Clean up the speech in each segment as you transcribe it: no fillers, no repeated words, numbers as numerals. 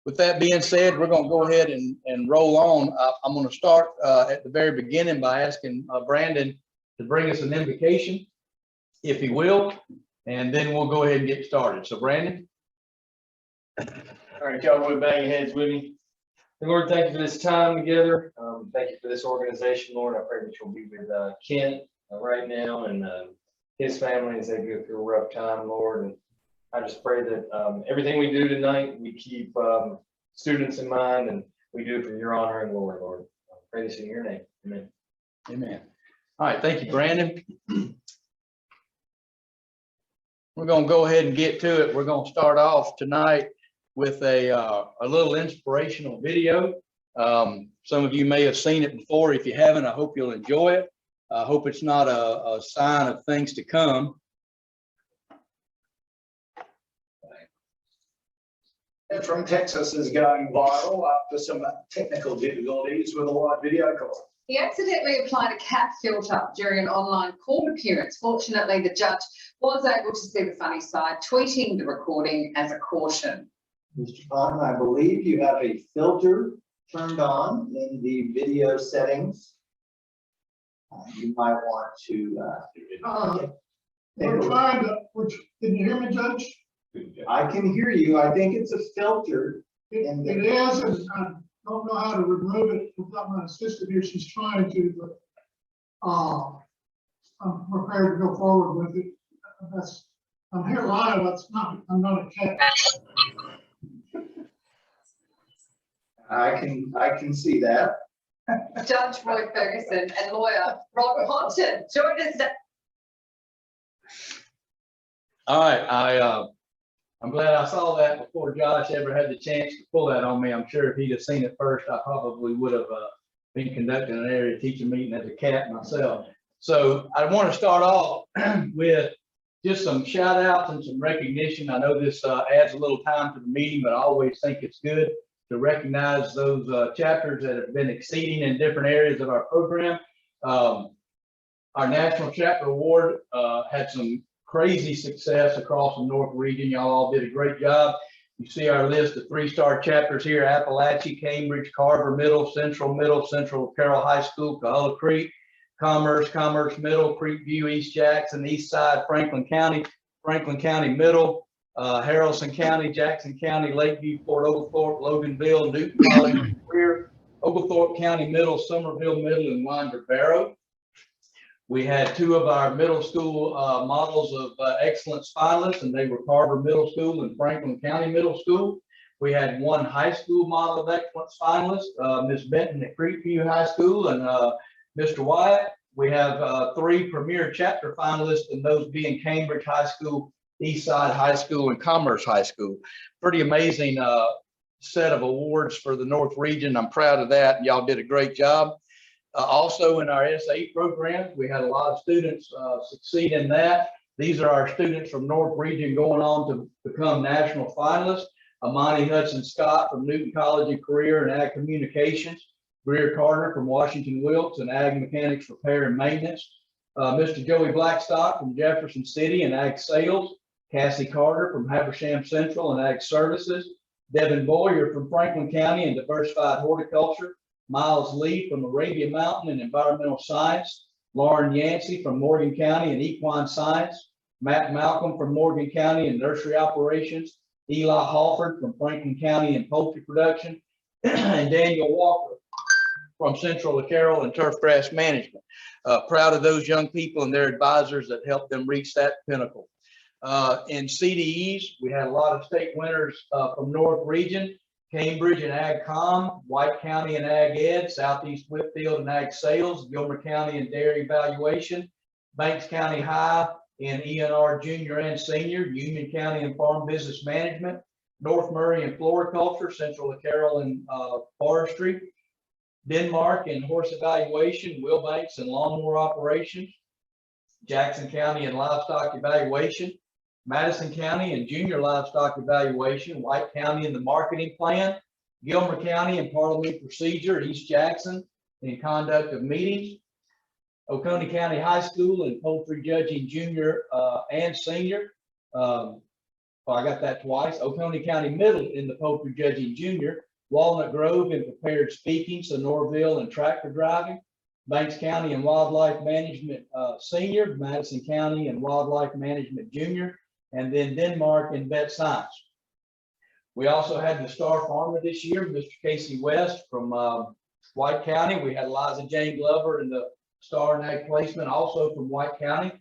with that being said, we're going to go ahead and roll on. I'm going to start at the very beginning by asking Brandon to bring us an invocation, if he will, and then we'll go ahead and get started. So, Brandon. All right, y'all, we'll bow your heads with me. Lord, thank you for this time together. Thank you for this organization, Lord. I pray that you'll be with Kent right now and his family as they go through a rough time, Lord. And I just pray that everything we do tonight, we keep students in mind, and we do it for your honor and glory, Lord. I pray this in your name. Amen. Amen. All right, thank you, Brandon. We're going to go ahead and get to it. We're going to start off tonight with a little inspirational video. Some of you may have seen it before. If you haven't, I hope you'll enjoy it. I hope it's not a sign of things to come. And from Texas is going viral after some technical difficulties with a live video call. He accidentally applied a cat filter during an online court appearance. Fortunately, the judge was able to see the funny side, tweeting the recording as a caution. Mr. Cotton, I believe you have a filter turned on in the video settings. You might want to. We're trying to, can you hear me, Judge? I can hear you. I think it's a filter. It is, and I don't know how to remove it without my assistant here. She's trying to, but I'm prepared to go forward with it. I'm here live. I'm not a cat. I can see that. Judge Roy Ferguson and lawyer Robert Hodgson joined us. All right, I'm glad I saw that before Josh ever had the chance to pull that on me. I'm sure if he'd have seen it first, I probably would have been conducting an area teacher meeting as a cat myself. So I want to start off with just some shout outs and some recognition. I know this adds a little time to the meeting, but I always think it's good to recognize those chapters that have been exceeding in different areas of our program. Our National Chapter Award had some crazy success across the North region. Y'all all did a great job. You see our list of 3-star chapters here: Appalachia, Cambridge, Carver Middle, Central Carroll High School, Coahulla Creek, Commerce Middle, Creekview, East Jackson, East Side, Franklin County Middle, Haralson County, Jackson County, Lakeview, Port Oglethorpe, Loganville, Newton College, Career, Oglethorpe County Middle, Somerville Middle, and Winder Barrow. We had 2 of our middle school models of excellence finalists, and they were Carver Middle School and Franklin County Middle School. We had 1 high school model of excellence finalist, Ms. Benton at Creekview High School, and Mr. Wyatt. We have 3 premier chapter finalists, and those being Cambridge High School, Eastside High School, and Commerce High School. Pretty amazing set of awards for the North region. I'm proud of that. Y'all did a great job. Also in our SA programs, we had a lot of students succeed in that. These are our students from North region going on to become national finalists. Amani Hudson Scott from Newton College of Career and Ag Communications. Greer Carter from Washington Wilkes and Ag Mechanics Repair and Maintenance. Mr. Joey Blackstock from Jefferson City and Ag Sales. Cassie Carter from Habersham Central and Ag Services. Devin Boyer from Franklin County and Diversified Horticulture. Miles Lee from Arabia Mountain and Environmental Science. Lauren Yancey from Morgan County and Equine Science. Matt Malcolm from Morgan County and Nursery Operations. Eli Halford from Franklin County and Poultry Production. And Daniel Walker from Central Carroll and Turfgrass Management. Proud of those young people and their advisors that helped them reach that pinnacle. In CDEs, we had a lot of state winners from North region: Cambridge and Ag Com, White County and Ag Ed, Southeast Whitfield and Ag Sales, Gilmer County and Dairy Evaluation, Banks County High in ENR Junior and Senior, Union County and Farm Business Management, North Murray and Floriculture, Central Carroll and Forestry, Denmark and Horse Evaluation, Wilbanks and Lawnmower Operations, Jackson County and Livestock Evaluation, Madison County and Junior Livestock Evaluation, White County and the Marketing Plan, Gilmer County and Parliamentary Procedure, East Jackson in Conduct of Meetings, Oconee County High School and Poultry Judging Junior and Senior, well, I got that twice. Oconee County Middle in the poultry judging junior, Walnut Grove in prepared speaking, Sonoraville and tractor driving, Banks County and Wildlife Management senior, Madison County and Wildlife Management junior, and then Denmark in vet science. We also had the star farmer this year, Mr. Casey West from White County. We had Eliza Jane Glover in the star and ag placement, also from White County.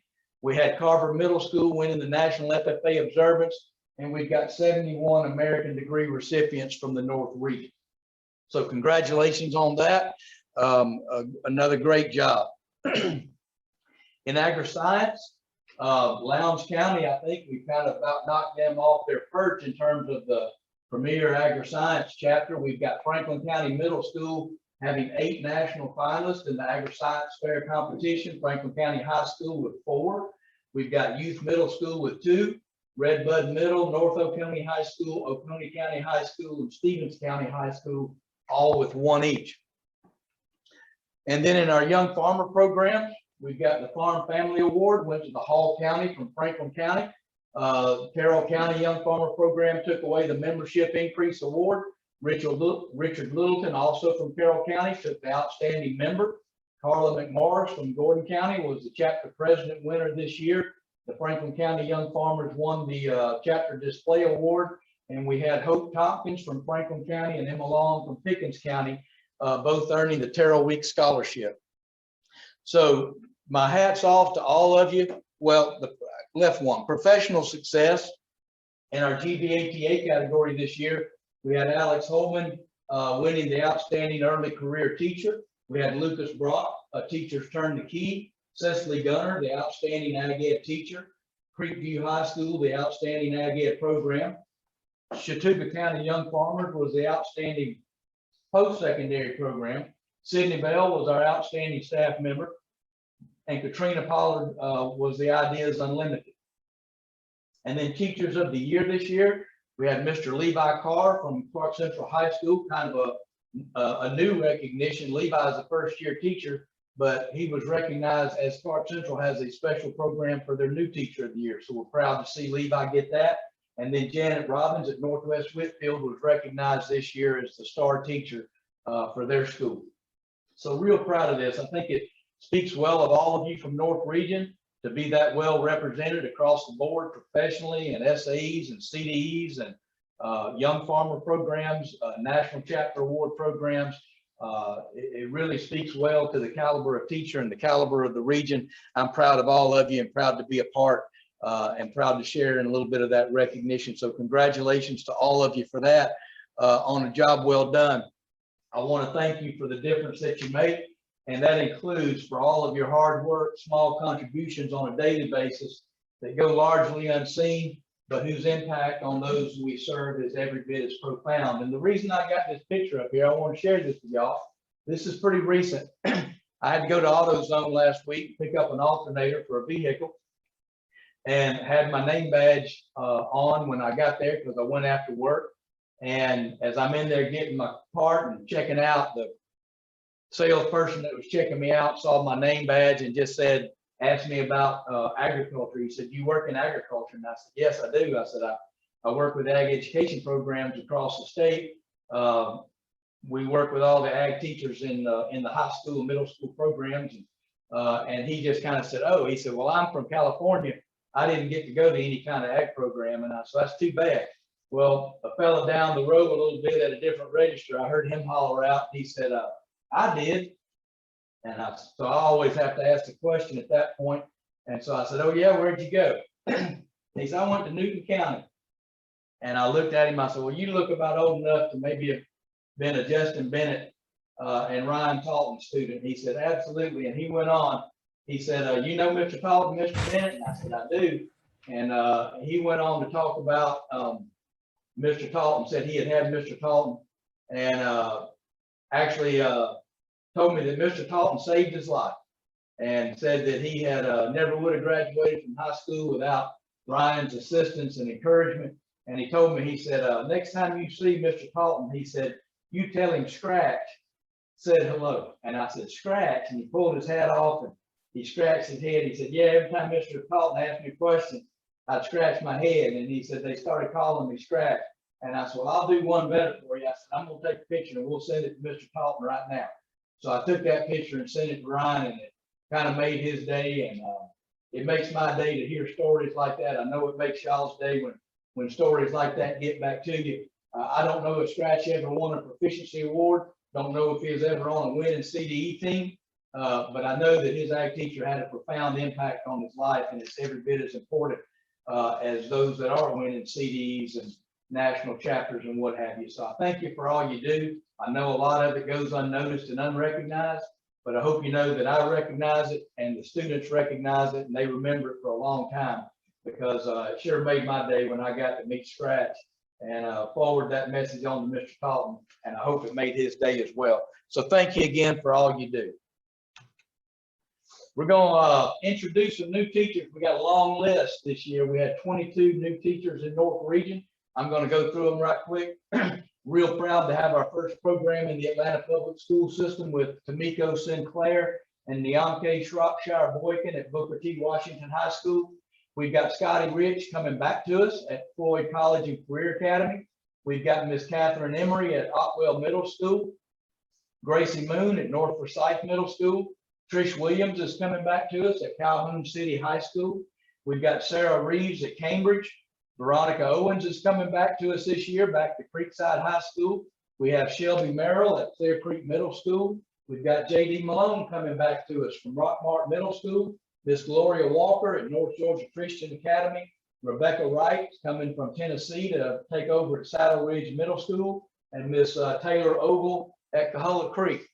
We had Carver Middle School winning the National FFA Observance, and we've got 71 American degree recipients from the North region. So congratulations on that. Another great job. In agri-science, Lowndes County, I think we kind of about knocked them off their perch in terms of the premier agri-science chapter. We've got Franklin County Middle School having 8 national finalists in the agri-science fair competition. Franklin County High School with 4. We've got Youth Middle School with 2. Red Bud Middle, North Oconee High School, Oconee County High School, and Stevens County High School, all with 1 each. And then in our Young Farmer program, we've got the Farm Family Award, went to the Hall County from Franklin County. Carroll County Young Farmer program took away the membership increase award. Richard Littleton, also from Carroll County, took the outstanding member. Carla McMorris from Gordon County was the chapter president winner this year. The Franklin County Young Farmers won the chapter display award. And we had Hope Tompkins from Franklin County and Emma Long from Pickens County, both earning the Terrell Week Scholarship. So my hat's off to all of you. Well, the left one, professional success. In our GBATA category this year, we had Alex Holman winning the outstanding early career teacher. We had Lucas Brock, a teacher's turn the key. Cecily Gunner, the outstanding ag ed teacher. Creekview High School, the outstanding ag ed program. Chattooga County Young Farmers was the outstanding post-secondary program. Sydney Bell was our outstanding staff member. And Katrina Pollard was the Ideas Unlimited. And then Teachers of the Year this year, we had Mr. Levi Carr from Clark Central High School, kind of a new recognition. Levi is a first-year teacher, but he was recognized as Clark Central has a special program for their new Teacher of the Year. So we're proud to see Levi get that. And then Janet Robbins at Northwest Whitfield was recognized this year as the star teacher for their school. So real proud of this. I think it speaks well of all of you from North Region to be that well represented across the board professionally, and SAEs and CDEs and young farmer programs, national chapter award programs. It really speaks well to the caliber of teacher and the caliber of the region. I'm proud of all of you and proud to be a part and proud to share in a little bit of that recognition. So congratulations to all of you for that on a job well done. I want to thank you for the difference that you make. And that includes for all of your hard work, small contributions on a daily basis that go largely unseen, but whose impact on those we serve is every bit as profound. And the reason I got this picture up here, I want to share this with y'all. This is pretty recent. I had to go to AutoZone last week, pick up an alternator for a vehicle, and had my name badge on when I got there because I went after work. And as I'm in there getting my part and checking out, the salesperson that was checking me out saw my name badge and just said, asked me about agriculture. He said, "You work in agriculture?" And I said, "Yes, I do." I said, I work with ag education programs across the state. We work with all the ag teachers in the high school and middle school programs. And he just kind of said, "Oh," he said, "Well, I'm from California. I didn't get to go to any kind of ag program." And I said, "That's too bad." Well, a fella down the road a little bit at a different register, I heard him holler out. He said, "I did." And so I always have to ask the question at that point. And so I said, "Oh yeah, where'd you go?" He said, "I went to Newton County." And I looked at him, I said, "Well, you look about old enough to maybe have been a Justin Bennett and Ryan Talton student." He said, "Absolutely." And he went on, he said, "You know Mr. Talton, Mr. Bennett?" And I said, "I do." And he went on to talk about Mr. Talton, said he had Mr. Talton, and actually told me that Mr. Talton saved his life, and said that he had never would have graduated from high school without Ryan's assistance and encouragement. And he told me, he said, "Next time you see Mr. Talton," he said, "you tell him Scratch said hello." And I said, "Scratch?" And he pulled his hat off and he scratched his head. He said, "Yeah, every time Mr. Talton asked me a question, I'd scratch my head, and he said, they started calling me Scratch. And I said, well, I'll do one better for you. I said, I'm gonna take a picture and we'll send it to Mr. Talton right now. So I took that picture and sent it to Ryan, and it kind of made his day, and it makes my day to hear stories like that. I know it makes y'all's day when stories like that get back to you. I don't know if Scratch ever won a proficiency award. Don't know if he was ever on a winning CDE team, but I know that his ag teacher had a profound impact on his life, and it's every bit as important as those that are winning CDEs and national chapters and what have you. So I thank you for all you do. I know a lot of it goes unnoticed and unrecognized, but I hope you know that I recognize it and the students recognize it, and they remember it for a long time, because it sure made my day when I got to meet Scratch and forward that message on to Mr. Talton, and I hope it made his day as well. So thank you again for all you do. We're going to introduce some new teachers. We got a long list this year. We had 22 new teachers in North Region. I'm going to go through them right quick. Real proud to have our first program in the Atlanta public school system with Tamiko Sinclair and Niamke Shropshire Boykin at Booker T. Washington High School. We've got Scotty Rich coming back to us at Floyd College and Career Academy. We've got Miss Catherine Emery at Otwell Middle School. Gracie Moon at North Forsyth Middle School. Trish Williams is coming back to us at Calhoun City High School. We've got Sarah Reeves at Cambridge. Veronica Owens is coming back to us this year, back to Creekside High School. We have Shelby Merrill at Clear Creek Middle School. We've got J.D. Malone coming back to us from Rockmart Middle School. Miss Gloria Walker at North Georgia Christian Academy. Rebecca Wright coming from Tennessee to take over at Saddle Ridge Middle School. And Miss Taylor Ogle at Cahola Creek.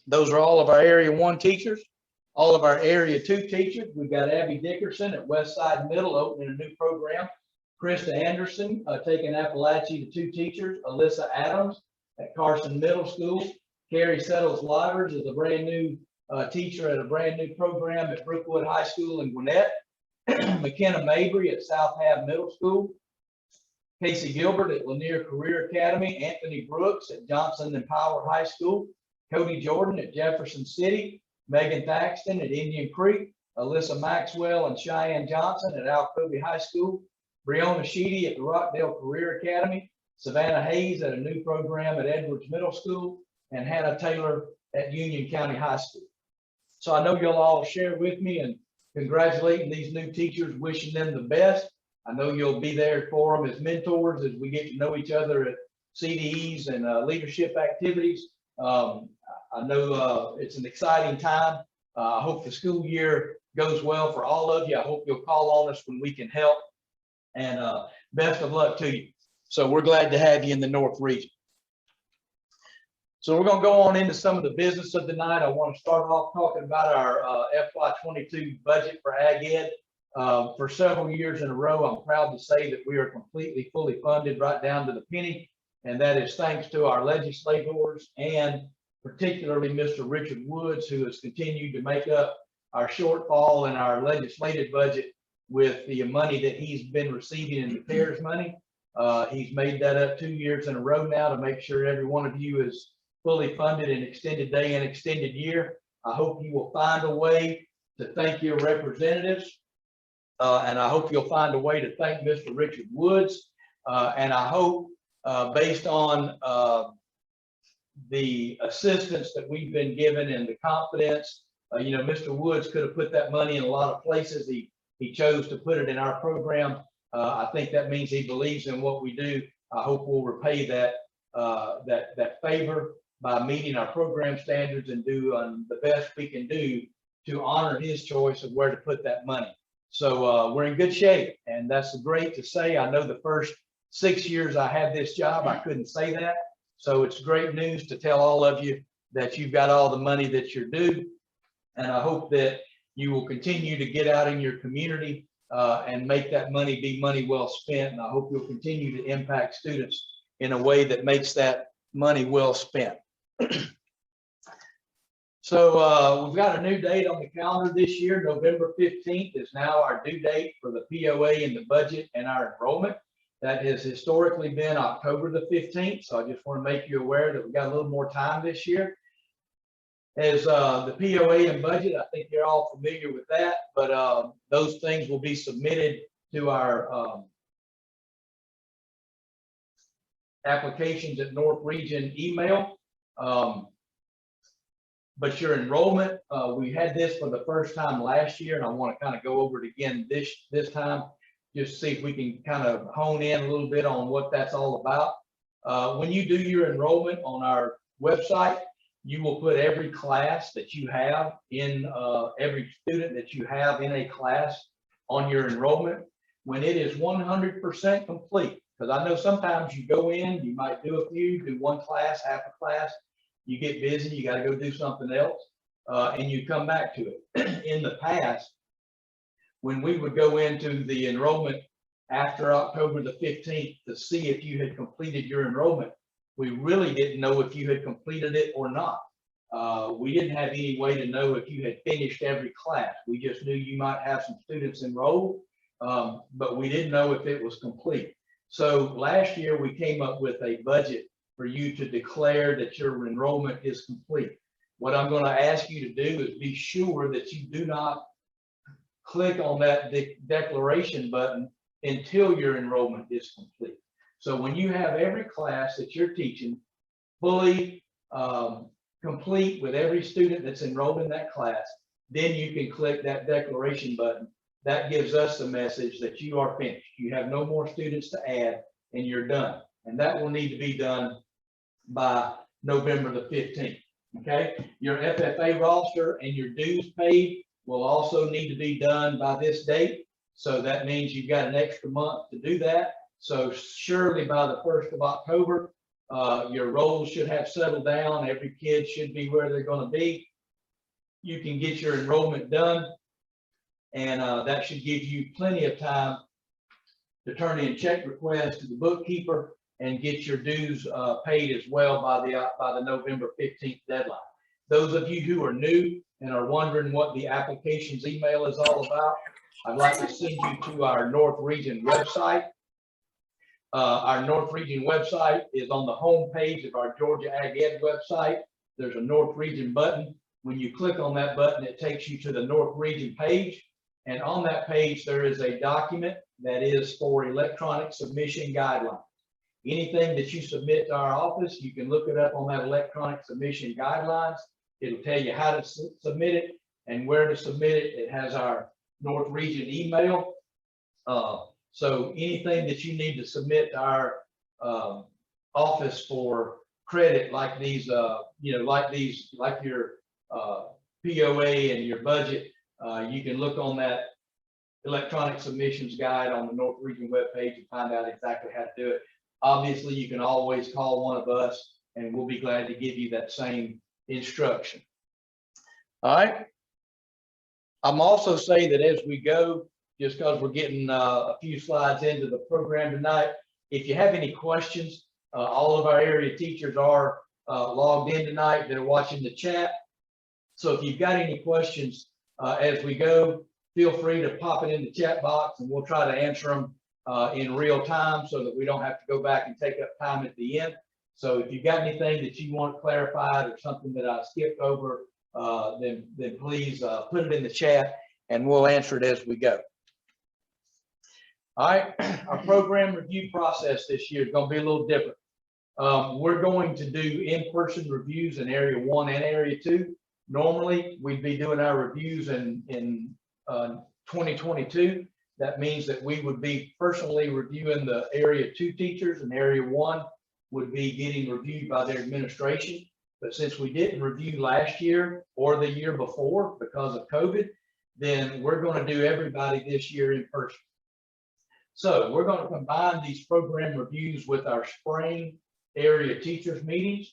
Those are all of our Area 1 teachers. All of our Area 2 teachers. We've got Abby Dickerson at Westside Middle opening a new program. Krista Anderson taking Appalachia to 2 teachers. Alyssa Adams at Carson Middle School. Carrie Settles Livers is a brand new teacher at a brand new program at Brookwood High School in Gwinnett. McKenna Mabry at South Hab Middle School. Casey Gilbert at Lanier Career Academy. Anthony Brooks at Johnson and Power High School. Cody Jordan at Jefferson City. Megan Thaxton at Indian Creek. Alyssa Maxwell and Cheyenne Johnson at Alcovey High School. Breonna Sheedy at the Rockdale Career Academy. Savannah Hayes at a new program at Edwards Middle School. And Hannah Taylor at Union County High School. So I know you'll all share with me and congratulating these new teachers, wishing them the best. I know you'll be there for them as mentors as we get to know each other at CDEs and leadership activities. I know it's an exciting time. I hope the school year goes well for all of you. I hope you'll call on us when we can help. And best of luck to you. So we're glad to have you in the North Region. So we're going to go on into some of the business of the night. I want to start off talking about our FY22 budget for Ag Ed. For several years in a row, I'm proud to say that we are completely, fully funded right down to the penny. And that is thanks to our legislators and particularly Mr. Richard Woods, who has continued to make up our shortfall in our legislative budget with the money that he's been receiving in the CARES money. He's made that up 2 years in a row now to make sure every one of you is fully funded in extended day and extended year. I hope you will find a way to thank your representatives. And I hope you'll find a way to thank Mr. Richard Woods. And I hope based on the assistance that we've been given and the confidence, you know, Mr. Woods could have put that money in a lot of places. He chose to put it in our program. I think that means he believes in what we do. I hope we'll repay that favor by meeting our program standards and do the best we can do to honor his choice of where to put that money. So we're in good shape, and that's great to say. I know the first 6 years I had this job, I couldn't say that. So it's great news to tell all of you that you've got all the money that you're due. And I hope that you will continue to get out in your community and make that money be money well spent. And I hope you'll continue to impact students in a way that makes that money well spent. So we've got a new date on the calendar this year. November 15th is now our due date for the POA and the budget and our enrollment. That has historically been October the 15th. So I just want to make you aware that we've got a little more time this year. As the POA and budget, I think you're all familiar with that, but those things will be submitted to our applications at North Region email. But your enrollment, we had this for the first time last year, and I want to kind of go over it again this time, just see if we can kind of hone in a little bit on what that's all about. When you do your enrollment on our website, you will put every class that you have in, every student that you have in a class on your enrollment. When it is 100% complete, because I know sometimes you go in, you might do a few, do one class, half a class, you get busy, you got to go do something else, and you come back to it. In the past, when we would go into the enrollment after October the 15th to see if you had completed your enrollment, we really didn't know if you had completed it or not. We didn't have any way to know if you had finished every class. We just knew you might have some students enrolled, but we didn't know if it was complete. So last year we came up with a budget for you to declare that your enrollment is complete. What I'm going to ask you to do is be sure that you do not click on that declaration button until your enrollment is complete. So when you have every class that you're teaching fully complete with every student that's enrolled in that class, then you can click that declaration button. That gives us the message that you are finished. You have no more students to add and you're done. And that will need to be done by November the 15th. Okay, your FFA roster and your dues paid will also need to be done by this date. So that means you've got an extra month to do that. So surely by the 1st of October, your roles should have settled down. Every kid should be where they're going to be. You can get your enrollment done, and that should give you plenty of time to turn in check requests to the bookkeeper and get your dues paid as well by the November 15th deadline. Those of you who are new and are wondering what the applications email is all about, I'd like to send you to our North Region website. Our North Region website is on the home page of our Georgia Ag Ed website. There's a North Region button. When you click on that button, it takes you to the North Region page. And on that page, there is a document that is for electronic submission guidelines. Anything that you submit to our office, you can look it up on that electronic submission guidelines. It'll tell you how to submit it and where to submit it. It has our North Region email. So anything that you need to submit to our office for credit, like these, like your POA and your budget, you can look on that electronic submissions guide on the North Region webpage and find out exactly how to do it. Obviously, you can always call one of us and we'll be glad to give you that same instruction. All right. I'm also saying that as we go, just because we're getting a few slides into the program tonight, if you have any questions, all of our area teachers are logged in tonight. They're watching the chat. So if you've got any questions as we go, feel free to pop it in the chat box and we'll try to answer them in real time so that we don't have to go back and take up time at the end. So if you've got anything that you want clarified or something that I skipped over, then please put it in the chat and we'll answer it as we go. All right, our program review process this year is going to be a little different. We're going to do in-person reviews in Area 1 and Area 2. Normally, we'd be doing our reviews in 2022. That means that we would be personally reviewing the Area 2 teachers, and Area 1 would be getting reviewed by their administration. But since we didn't review last year or the year before because of COVID, then we're going to do everybody this year in person. So we're going to combine these program reviews with our spring area teachers meetings.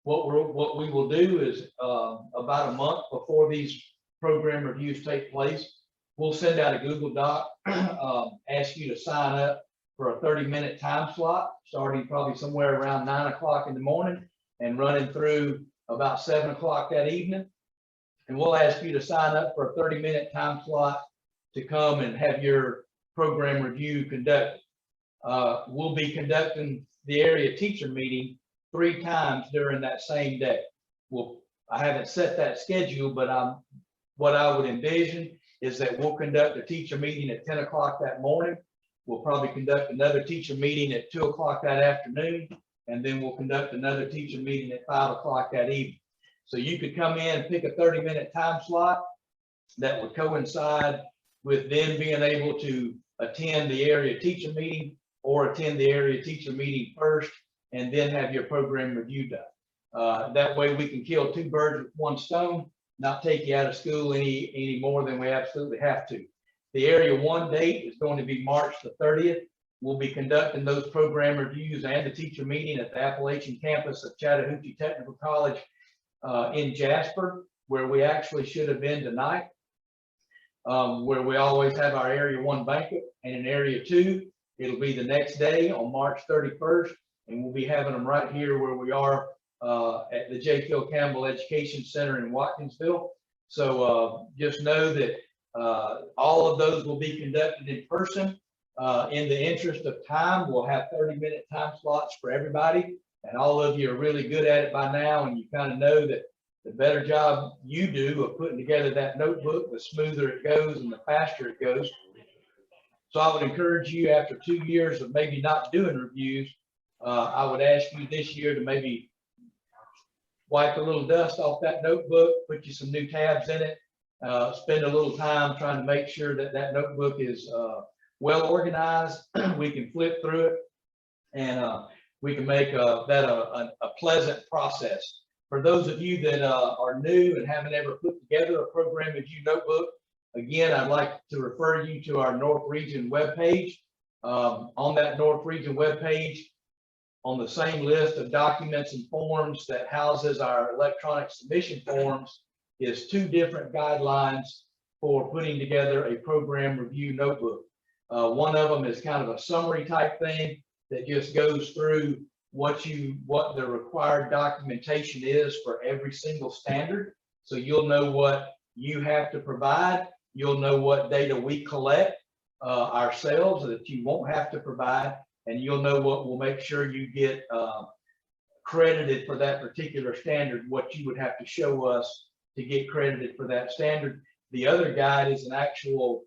What we will do is about a month before these program reviews take place, we'll send out a Google Doc, ask you to sign up for a 30-minute time slot, starting probably somewhere around 9 o'clock in the morning and running through about 7 o'clock that evening. And we'll ask you to sign up for a 30-minute time slot to come and have your program review conducted. We'll be conducting the area teacher meeting 3 times during that same day. I haven't set that schedule, but what I would envision is that we'll conduct a teacher meeting at 10 o'clock that morning. We'll probably conduct another teacher meeting at 2 o'clock that afternoon, and then we'll conduct another teacher meeting at 5 o'clock that evening. So you could come in and pick a 30-minute time slot that would coincide with them being able to attend the area teacher meeting or attend the area teacher meeting first and then have your program review done. That way we can kill 2 birds with 1 stone, not take you out of school any more than we absolutely have to. The Area 1 date is going to be March the 30th. We'll be conducting those program reviews and the teacher meeting at the Appalachian campus of Chattahoochee Technical College in Jasper, where we actually should have been tonight, where we always have our Area 1 banquet. And in Area 2, it'll be the next day on March 31st, and we'll be having them right here where we are at the J. Phil Campbell Education Center in Watkinsville. So just know that all of those will be conducted in person. In the interest of time, we'll have 30-minute time slots for everybody. And all of you are really good at it by now, and you kind of know that the better job you do of putting together that notebook, the smoother it goes and the faster it goes. So I would encourage you, after 2 years of maybe not doing reviews, I would ask you this year to maybe wipe a little dust off that notebook, put you some new tabs in it, spend a little time trying to make sure that that notebook is well organized. We can flip through it, and we can make that a pleasant process. For those of you that are new and haven't ever put together a program review notebook, again, I'd like to refer you to our North Region webpage. On that North Region webpage, on the same list of documents and forms that houses our electronic submission forms, is 2 different guidelines for putting together a program review notebook. One of them is kind of a summary type thing that just goes through what the required documentation is for every single standard. So you'll know what you have to provide. You'll know what data we collect ourselves that you won't have to provide, and you'll know what will make sure you get credited for that particular standard, what you would have to show us to get credited for that standard. The other guide is an actual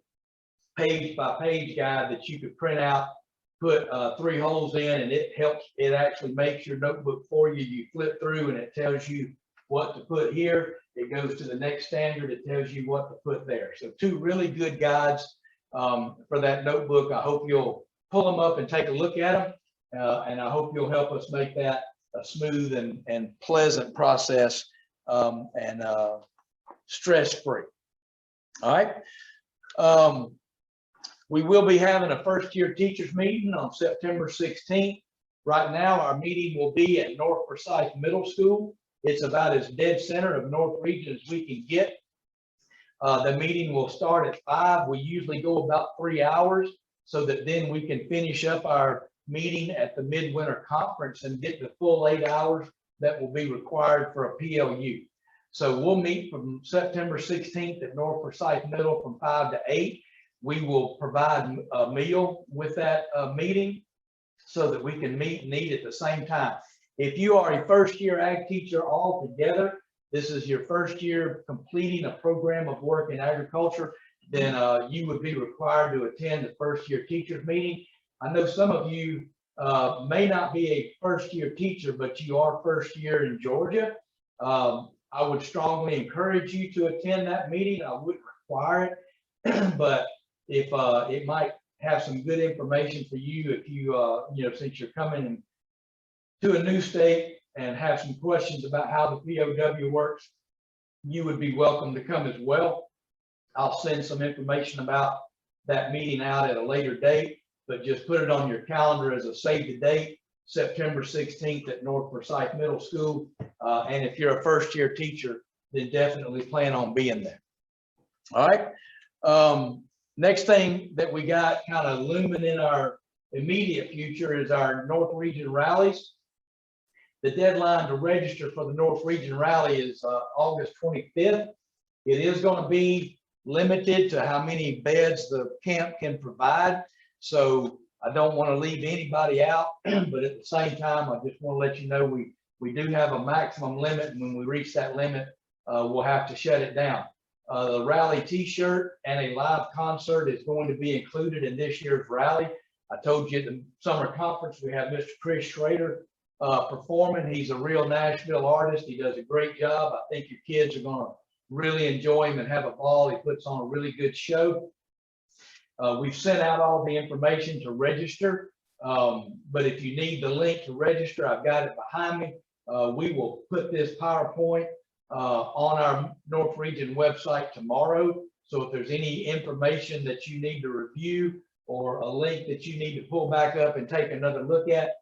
page by page guide that you could print out, put 3 holes in, and it actually makes your notebook for you. You flip through and it tells you what to put here. It goes to the next standard. It tells you what to put there. So 2 really good guides for that notebook. I hope you'll pull them up and take a look at them. And I hope you'll help us make that a smooth and pleasant process and stress-free. All right. We will be having a first-year teachers meeting on September 16th. Right now, our meeting will be at North Forsyth Middle School. It's about as dead center of North Region as we can get. The meeting will start at 5. We usually go about 3 hours so that then we can finish up our meeting at the midwinter conference and get the full 8 hours that will be required for a PLU. So we'll meet from September 16th at North Forsyth Middle from 5 to 8. We will provide a meal with that meeting so that we can meet and eat at the same time. If you are a first-year ag teacher altogether, this is your first year completing a program of work in agriculture, then you would be required to attend the first-year teachers meeting. I know some of you may not be a first-year teacher, but you are first year in Georgia. I would strongly encourage you to attend that meeting. I wouldn't require it, but if it might have some good information for you, if you since you're coming to a new state and have some questions about how the POW works, you would be welcome to come as well. I'll send some information about that meeting out at a later date, but just put it on your calendar as a save the date, September 16th at North Forsyth Middle School. And if you're a first year teacher, then definitely plan on being there. All right. Next thing that we got kind of looming in our immediate future is our North Region rallies. The deadline to register for the North Region rally is August 25th. It is going to be limited to how many beds the camp can provide. So I don't want to leave anybody out, but at the same time, I just want to let you know we do have a maximum limit, and when we reach that limit, we'll have to shut it down. The rally t-shirt and a live concert is going to be included in this year's rally. I told you at the summer conference, we have Mr. Chris Schrader performing. He's a real Nashville artist. He does a great job. I think your kids are going to really enjoy him and have a ball. He puts on a really good show. We've sent out all the information to register, but if you need the link to register, I've got it behind me. We will put this PowerPoint on our North Region website tomorrow. So if there's any information that you need to review or a link that you need to pull back up and take another look at,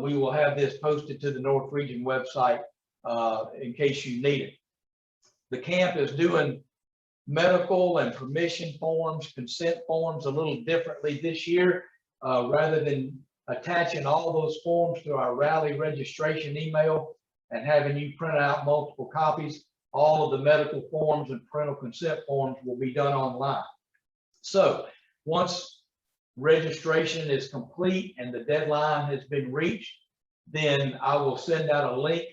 we will have this posted to the North Region website in case you need it. The camp is doing medical and permission forms, consent forms a little differently this year. Rather than attaching all those forms to our rally registration email and having you print out multiple copies, all of the medical forms and parental consent forms will be done online. So once registration is complete and the deadline has been reached, then I will send out a link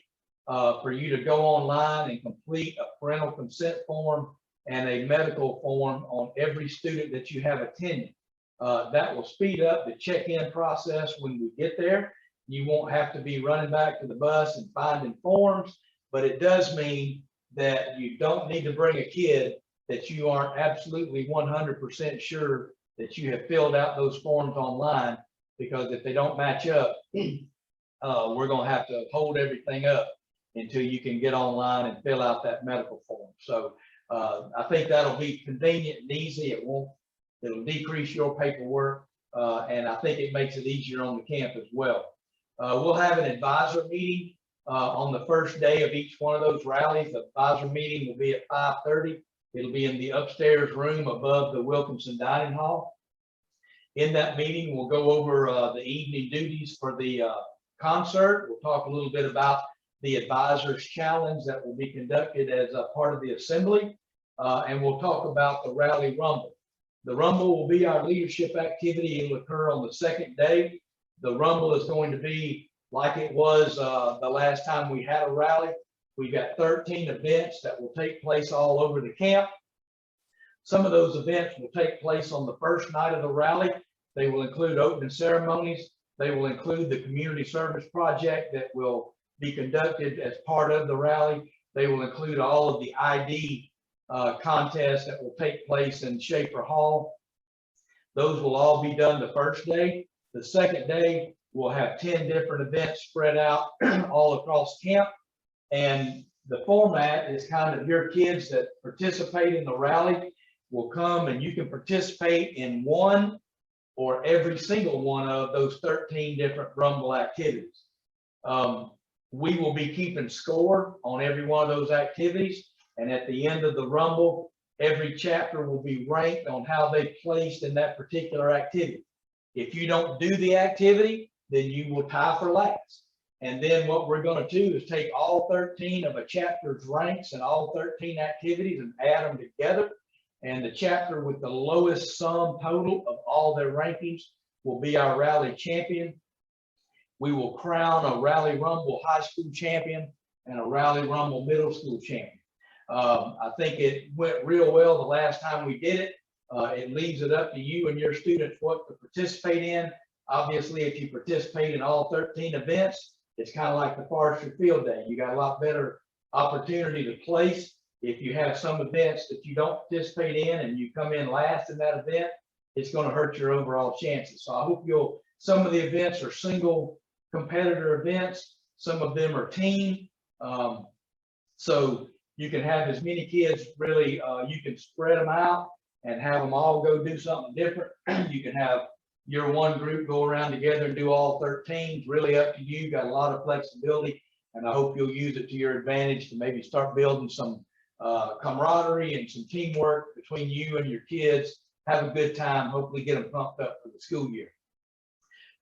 for you to go online and complete a parental consent form and a medical form on every student that you have attending. That will speed up the check-in process when we get there. You won't have to be running back to the bus and finding forms, but it does mean that you don't need to bring a kid that you aren't absolutely 100% sure that you have filled out those forms online, because if they don't match up, we're going to have to hold everything up until you can get online and fill out that medical form. So I think that'll be convenient and easy. It'll decrease your paperwork, and I think it makes it easier on the camp as well. We'll have an advisor meeting on the first day of each one of those rallies. The advisor meeting will be at 5:30. It'll be in the upstairs room above the Wilkinson Dining Hall. In that meeting, we'll go over the evening duties for the concert. We'll talk a little bit about the Advisors Challenge that will be conducted as a part of the assembly, and we'll talk about the Rally Rumble. The Rumble will be our leadership activity. It will occur on the second day. The Rumble is going to be like it was the last time we had a rally. We've got 13 events that will take place all over the camp. Some of those events will take place on the first night of the rally. They will include opening ceremonies. They will include the community service project that will be conducted as part of the rally. They will include all of the ID contests that will take place in Schaefer Hall. Those will all be done the first day. The second day, we'll have 10 different events spread out all across camp. And the format is kind of your kids that participate in the rally will come, and you can participate in one or every single one of those 13 different Rumble activities. We will be keeping score on every one of those activities. And at the end of the Rumble, every chapter will be ranked on how they placed in that particular activity. If you don't do the activity, then you will tie for last. And then what we're going to do is take all 13 of a chapter's ranks and all 13 activities and add them together. And the chapter with the lowest sum total of all their rankings will be our rally champion. We will crown a Rally Rumble high school champion and a Rally Rumble middle school champion. I think it went real well the last time we did it. It leaves it up to you and your students what to participate in. Obviously, if you participate in all 13 events, it's kind of like the Forester Field Day. You got a lot better opportunity to place. If you have some events that you don't participate in and you come in last in that event, it's going to hurt your overall chances. So I hope some of the events are single competitor events. Some of them are team. So you can have as many kids, really, you can spread them out and have them all go do something different. You can have your one group go around together and do all 13. Really up to you. Got a lot of flexibility, and I hope you'll use it to your advantage to maybe start building some camaraderie and some teamwork between you and your kids. Have a good time. Hopefully get them pumped up for the school year.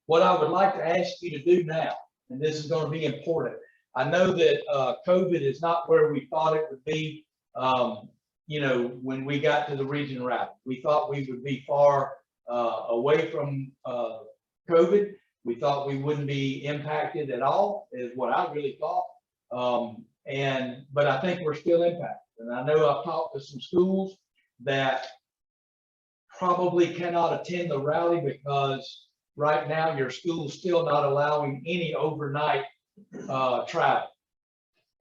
What I would like to ask you to do now, and this is going to be important. I know that COVID is not where we thought it would be. When we got to the region rally, we thought we would be far away from COVID. We thought we wouldn't be impacted at all, is what I really thought. But I think we're still impacted. And I know I've talked to some schools that probably cannot attend the rally because right now your school's still not allowing any overnight travel.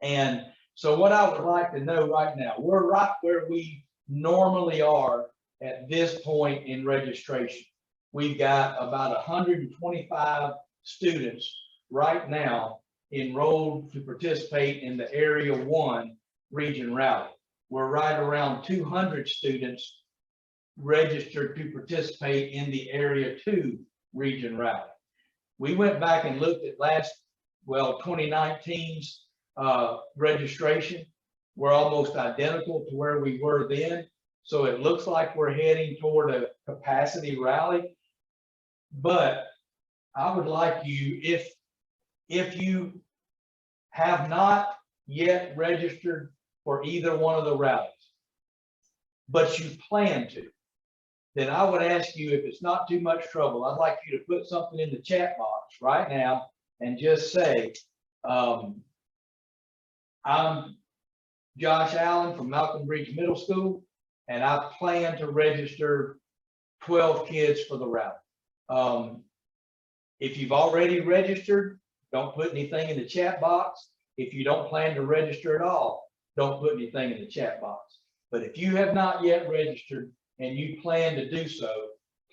And so what I would like to know right now, we're right where we normally are at this point in registration. We've got about 125 students right now enrolled to participate in the Area 1 region rally. We're right around 200 students registered to participate in the Area 2 region rally. We went back and looked at 2019's registration. We're almost identical to where we were then. So it looks like we're heading toward a capacity rally. But I would like you, if you have not yet registered for either one of the rallies, but you plan to, then I would ask you, if it's not too much trouble, I'd like you to put something in the chat box right now and just say, I'm Josh Allen from Malcolm Bridge Middle School, and I plan to register 12 kids for the rally. If you've already registered, don't put anything in the chat box. If you don't plan to register at all, don't put anything in the chat box. But if you have not yet registered and you plan to do so,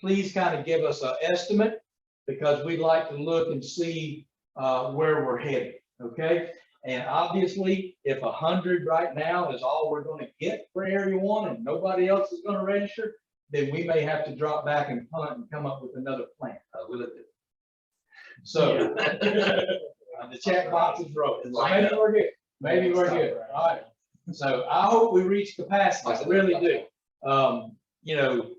please kind of give us an estimate, because we'd like to look and see where we're headed, okay? And obviously, if 100 right now is all we're going to get for Area 1 and nobody else is going to register, then we may have to drop back and punt and come up with another plan. We'll look at it. So the chat box is broken. So maybe we're good. Maybe we're good. All right. So I hope we reach capacity. I really do. You know,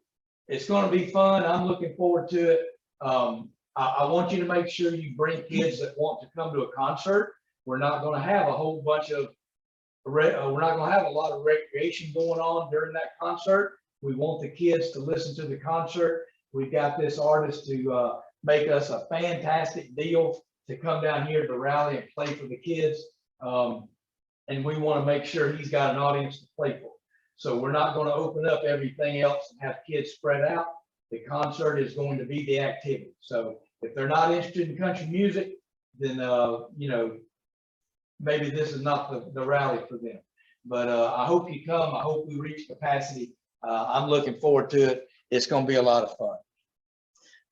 it's going to be fun. I'm looking forward to it. I want you to make sure you bring kids that want to come to a concert. We're not going to have a whole bunch of, we're not going to have a lot of recreation going on during that concert. We want the kids to listen to the concert. We've got this artist to make us a fantastic deal to come down here to the rally and play for the kids. And we want to make sure he's got an audience to play for. So we're not going to open up everything else and have kids spread out. The concert is going to be the activity. So if they're not interested in country music, then, you know, maybe this is not the rally for them. But I hope you come. I hope we reach capacity. I'm looking forward to it. It's going to be a lot of fun.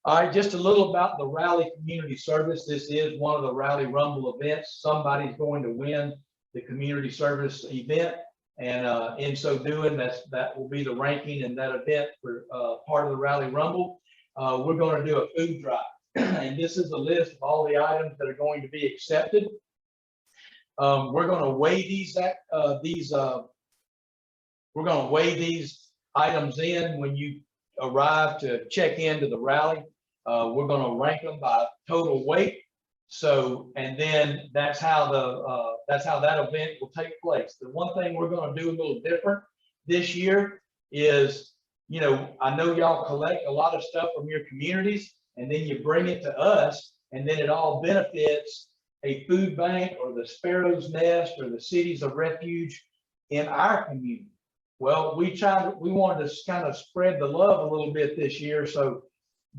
All right, just a little about the rally community service. This is one of the Rally Rumble events. Somebody's going to win the community service event. And in so doing, that will be the ranking in that event for part of the Rally Rumble. We're going to do a food drive. And this is a list of all the items that are going to be accepted. We're going to weigh we're going to weigh these items in when you arrive to check into the rally. We're going to rank them by total weight. So, and then that's how that event will take place. The one thing we're going to do a little different this year is, you know, I know y'all collect a lot of stuff from your communities, and then you bring it to us, and then it all benefits a food bank or the Sparrow's Nest or the Cities of Refuge in our community. Well, we wanted to kind of spread the love a little bit this year. So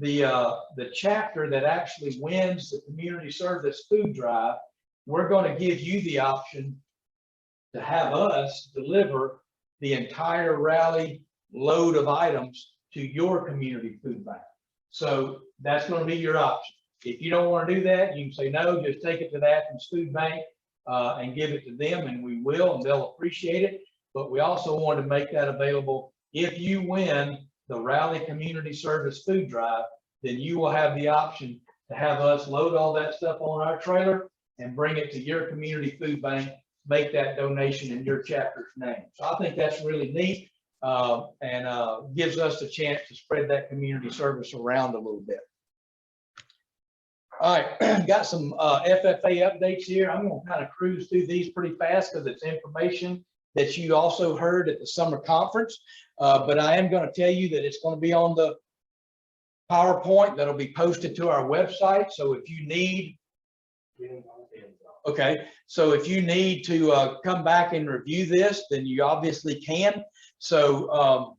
the chapter that actually wins the community service food drive, we're going to give you the option to have us deliver the entire rally load of items to your community food bank. So that's going to be your option. If you don't want to do that, you can say no, just take it to the Athens Food Bank and give it to them, and we will, and they'll appreciate it. But we also want to make that available. If you win the Rally Community Service Food Drive, then you will have the option to have us load all that stuff on our trailer and bring it to your community food bank, make that donation in your chapter's name. So I think that's really neat and gives us a chance to spread that community service around a little bit. All right, got some FFA updates here. I'm going to kind of cruise through these pretty fast because it's information that you also heard at the summer conference. But I am going to tell you that it's going to be on the PowerPoint that'll be posted to our website. So if you need, Okay, so if you need to come back and review this, then you obviously can. So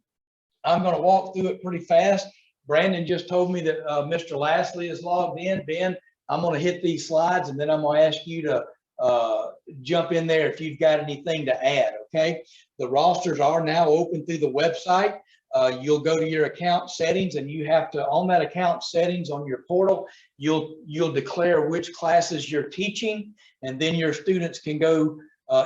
I'm going to walk through it pretty fast. Brandon just told me that Mr. Lastly is logged in. Ben, I'm going to hit these slides and then I'm going to ask you to jump in there if you've got anything to add. Okay, the rosters are now open through the website. You'll go to your account settings and you have to, on that account settings on your portal, you'll declare which classes you're teaching, and then your students can go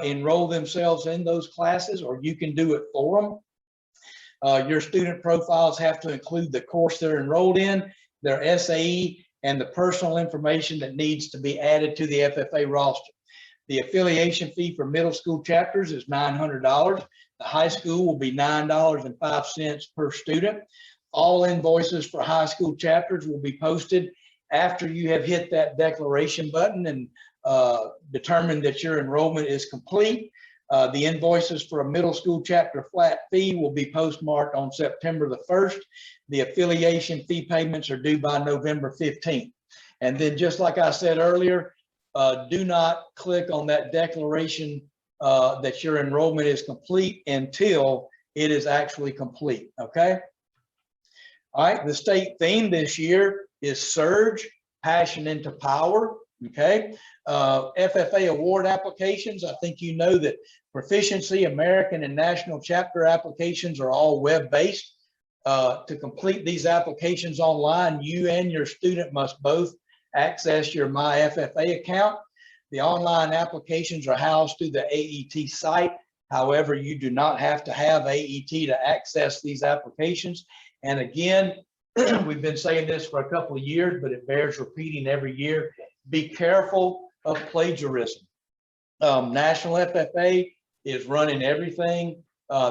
enroll themselves in those classes, or you can do it for them. Your student profiles have to include the course they're enrolled in, their SAE, and the personal information that needs to be added to the FFA roster. The affiliation fee for middle school chapters is $900. The high school will be $9.05 per student. All invoices for high school chapters will be posted after you have hit that declaration button and determined that your enrollment is complete. The invoices for a middle school chapter flat fee will be postmarked on September the 1st. The affiliation fee payments are due by November 15th. And then, just like I said earlier, do not click on that declaration that your enrollment is complete until it is actually complete. Okay. All right. The state theme this year is Surge, Passion into Power. Okay. FFA award applications. I think you know that Proficiency, American, and National chapter applications are all web-based. To complete these applications online, you and your student must both access your My FFA account. The online applications are housed through the AET site. However, you do not have to have AET to access these applications. And again, we've been saying this for a couple of years, but it bears repeating every year. Be careful of plagiarism. National FFA is running everything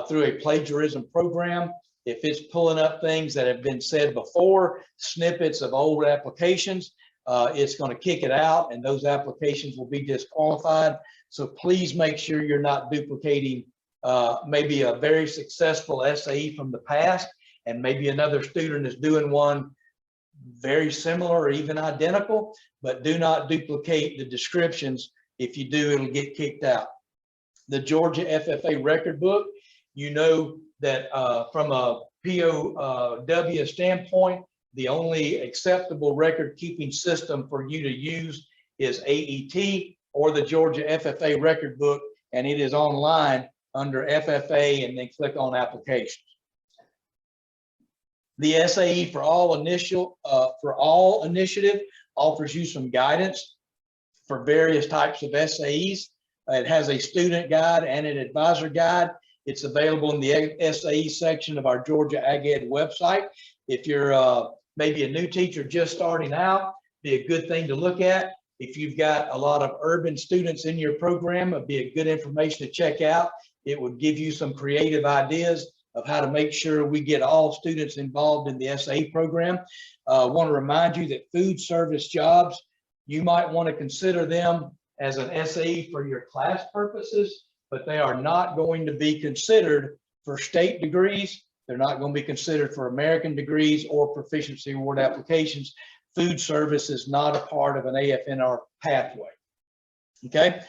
through a plagiarism program. If it's pulling up things that have been said before, snippets of old applications, it's going to kick it out and those applications will be disqualified. So please make sure you're not duplicating maybe a very successful SAE from the past, and maybe another student is doing one very similar or even identical, but do not duplicate the descriptions. If you do, it'll get kicked out. The Georgia FFA record book, you know that from a POW standpoint, the only acceptable record keeping system for you to use is AET or the Georgia FFA record book, and it is online under FFA, and then click on applications. The SAE for all initiative offers you some guidance for various types of SAEs. It has a student guide and an advisor guide. It's available in the SAE section of our Georgia Ag Ed website. If you're maybe a new teacher just starting out, be a good thing to look at. If you've got a lot of urban students in your program, it'd be a good information to check out. It would give you some creative ideas of how to make sure we get all students involved in the SAE program. I want to remind you that food service jobs, you might want to consider them as an SAE for your class purposes, but they are not going to be considered for state degrees. They're not going to be considered for American degrees or proficiency award applications. Food service is not a part of an AFNR pathway. Okay.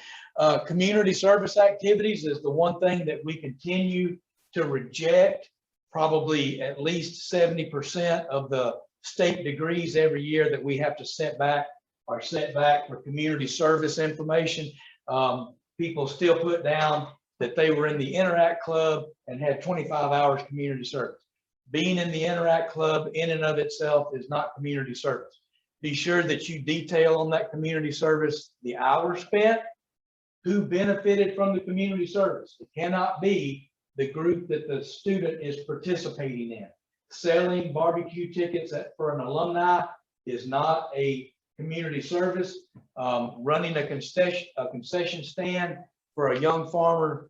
Community service activities is the one thing that we continue to reject. Probably at least 70% of the state degrees every year that we have to set back are set back for community service information. People still put down that they were in the Interact Club and had 25 hours community service. Being in the Interact Club in and of itself is not community service. Be sure that you detail on that community service the hours spent, who benefited from the community service. It cannot be the group that the student is participating in. Selling barbecue tickets for an alumni is not a community service. Running a concession stand for a young farmer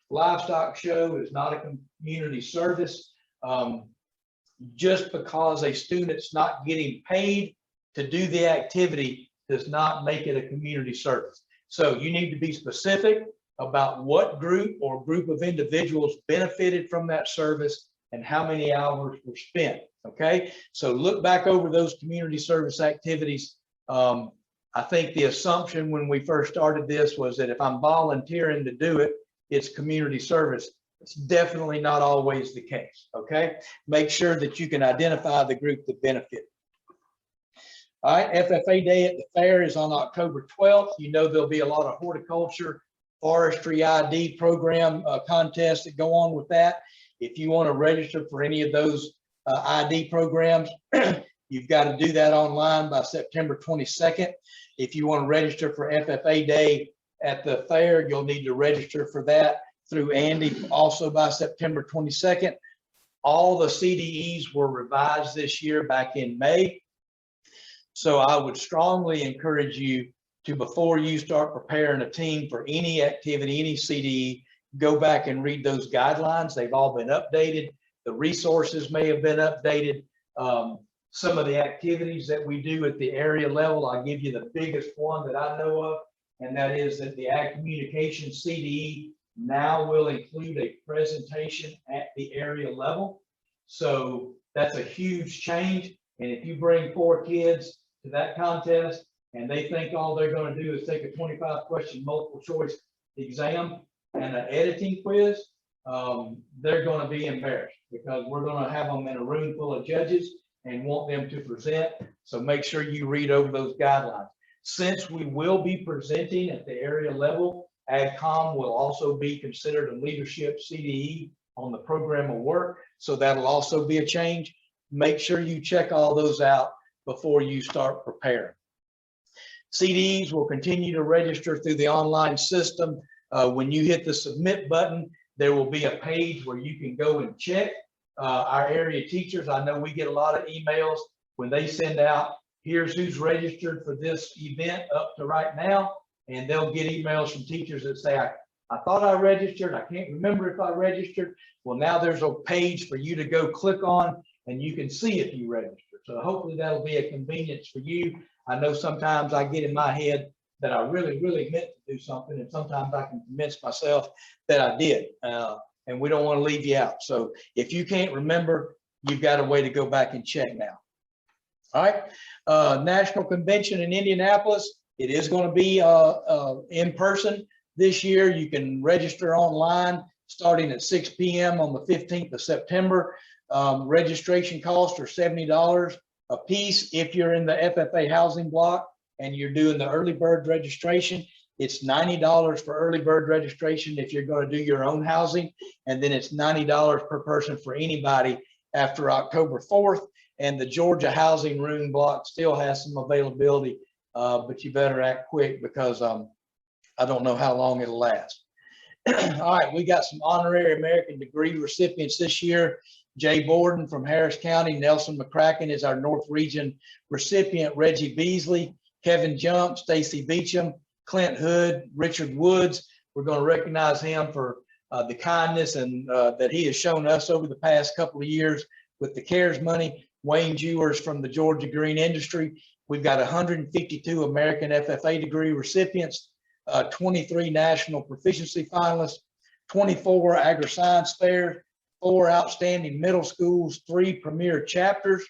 livestock show is not a community service. Just because a student's not getting paid to do the activity does not make it a community service. So you need to be specific about what group or group of individuals benefited from that service and how many hours were spent. Okay, so look back over those community service activities I think the assumption when we first started this was that if I'm volunteering to do it, it's community service. It's definitely not always the case, okay? Make sure that you can identify the group that benefit. All right, FFA Day at the fair is on October 12th. You know there'll be a lot of horticulture, forestry ID program contests that go on with that. If you want to register for any of those ID programs, you've got to do that online by September 22nd. If you want to register for FFA Day at the fair, you'll need to register for that through Andy also by September 22nd. All the CDEs were revised this year back in May. So I would strongly encourage you to, before you start preparing a team for any activity, any CDE, go back and read those guidelines. They've all been updated. The resources may have been updated. Some of the activities that we do at the area level, I'll give you the biggest one that I know of, and that is that the Ag Communication CDE now will include a presentation at the area level. So that's a huge change. And if you bring 4 kids to that contest and they think all they're going to do is take a 25-question multiple choice exam and an editing quiz, they're going to be embarrassed, because we're going to have them in a room full of judges and want them to present. So make sure you read over those guidelines. Since we will be presenting at the area level, AgCom will also be considered a leadership CDE on the program of work. So that'll also be a change. Make sure you check all those out before you start preparing. CDEs will continue to register through the online system. When you hit the submit button, there will be a page where you can go and check. Our area teachers, I know we get a lot of emails when they send out, here's who's registered for this event up to right now. And they'll get emails from teachers that say, I thought I registered. I can't remember if I registered. Well, now there's a page for you to go click on and you can see if you registered. So hopefully that'll be a convenience for you. I know sometimes I get in my head that I really, really meant to do something, and sometimes I can convince myself that I did. And we don't want to leave you out. So if you can't remember, you've got a way to go back and check now. All right, National Convention in Indianapolis. It is going to be in person this year. You can register online starting at 6 p.m. on the 15th of September. Registration costs are $70 a piece if you're in the FFA housing block and you're doing the early bird registration. It's $90 for early bird registration if you're going to do your own housing, and then it's $90 per person for anybody after October 4th. And the Georgia housing room block still has some availability, but you better act quick, because I don't know how long it'll last. All right, we got some honorary American degree recipients this year. Jay Borden from Harris County, Nelson McCracken is our North Region recipient, Reggie Beasley, Kevin Jump, Stacy Beecham, Clint Hood, Richard Woods. We're going to recognize him for the kindness and that he has shown us over the past couple of years with the CARES money. Wayne Jewers from the Georgia Green Industry. We've got 152 American FFA degree recipients, 23 national proficiency finalists, 24 agri-science fairs, 4 outstanding middle schools, 3 premier chapters,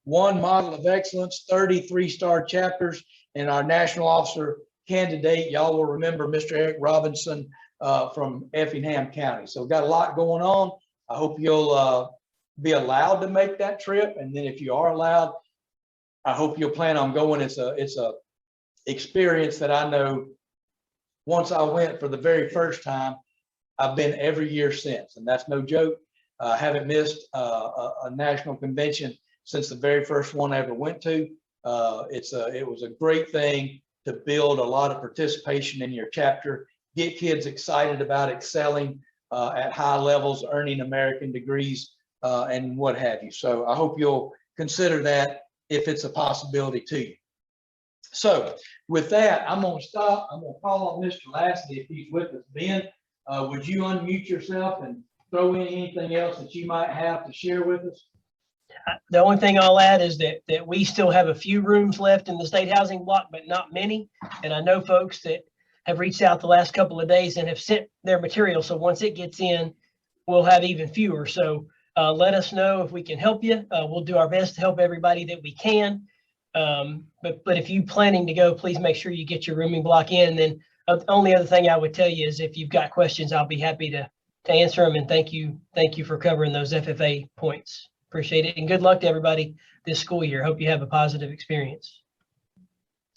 1 model of excellence, 30 3-star chapters, and our national officer candidate, y'all will remember Mr. Eric Robinson from Effingham County. So we've got a lot going on. I hope you'll be allowed to make that trip. And then if you are allowed, I hope you'll plan on going. It's a experience that I know once I went for the very first time, I've been every year since, and that's no joke. I haven't missed a national convention since the very first one I ever went to. It was a great thing to build a lot of participation in your chapter, get kids excited about excelling at high levels, earning American degrees, and what have you. So I hope you'll consider that if it's a possibility to you. So with that, I'm going to stop. I'm going to call on Mr. Lassie if he's with us. Ben, would you unmute yourself and throw in anything else that you might have to share with us? The only thing I'll add is that we still have a few rooms left in the state housing block, but not many. And I know folks that have reached out the last couple of days and have sent their material. So once it gets in, we'll have even fewer. So let us know if we can help you. We'll do our best to help everybody that we can. But if you planning to go, please make sure you get your rooming block in. And then the only other thing I would tell you is if you've got questions, I'll be happy to answer them. And thank you for covering those FFA points. Appreciate it. And good luck to everybody this school year. Hope you have a positive experience.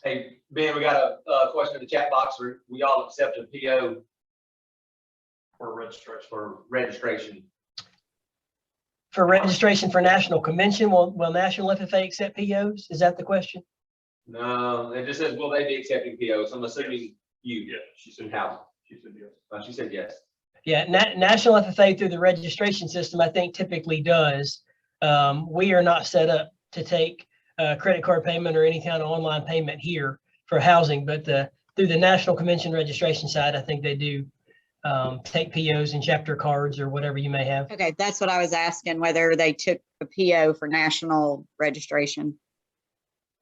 Hey, Ben, we got a question in the chat box. We all accept a PO for registration. For registration for National Convention, will National FFA accept POs? Is that the question? No, it just says, will they be accepting POs? I'm assuming you. Yeah. She said how? She said yes. She said yes. Yeah, National FFA through the registration system, I think typically does. We are not set up to take credit card payment or any kind of online payment here for housing, but through the National Convention registration side, I think they do take POs and chapter cards or whatever you may have. Okay, that's what I was asking, whether they took a PO for national registration.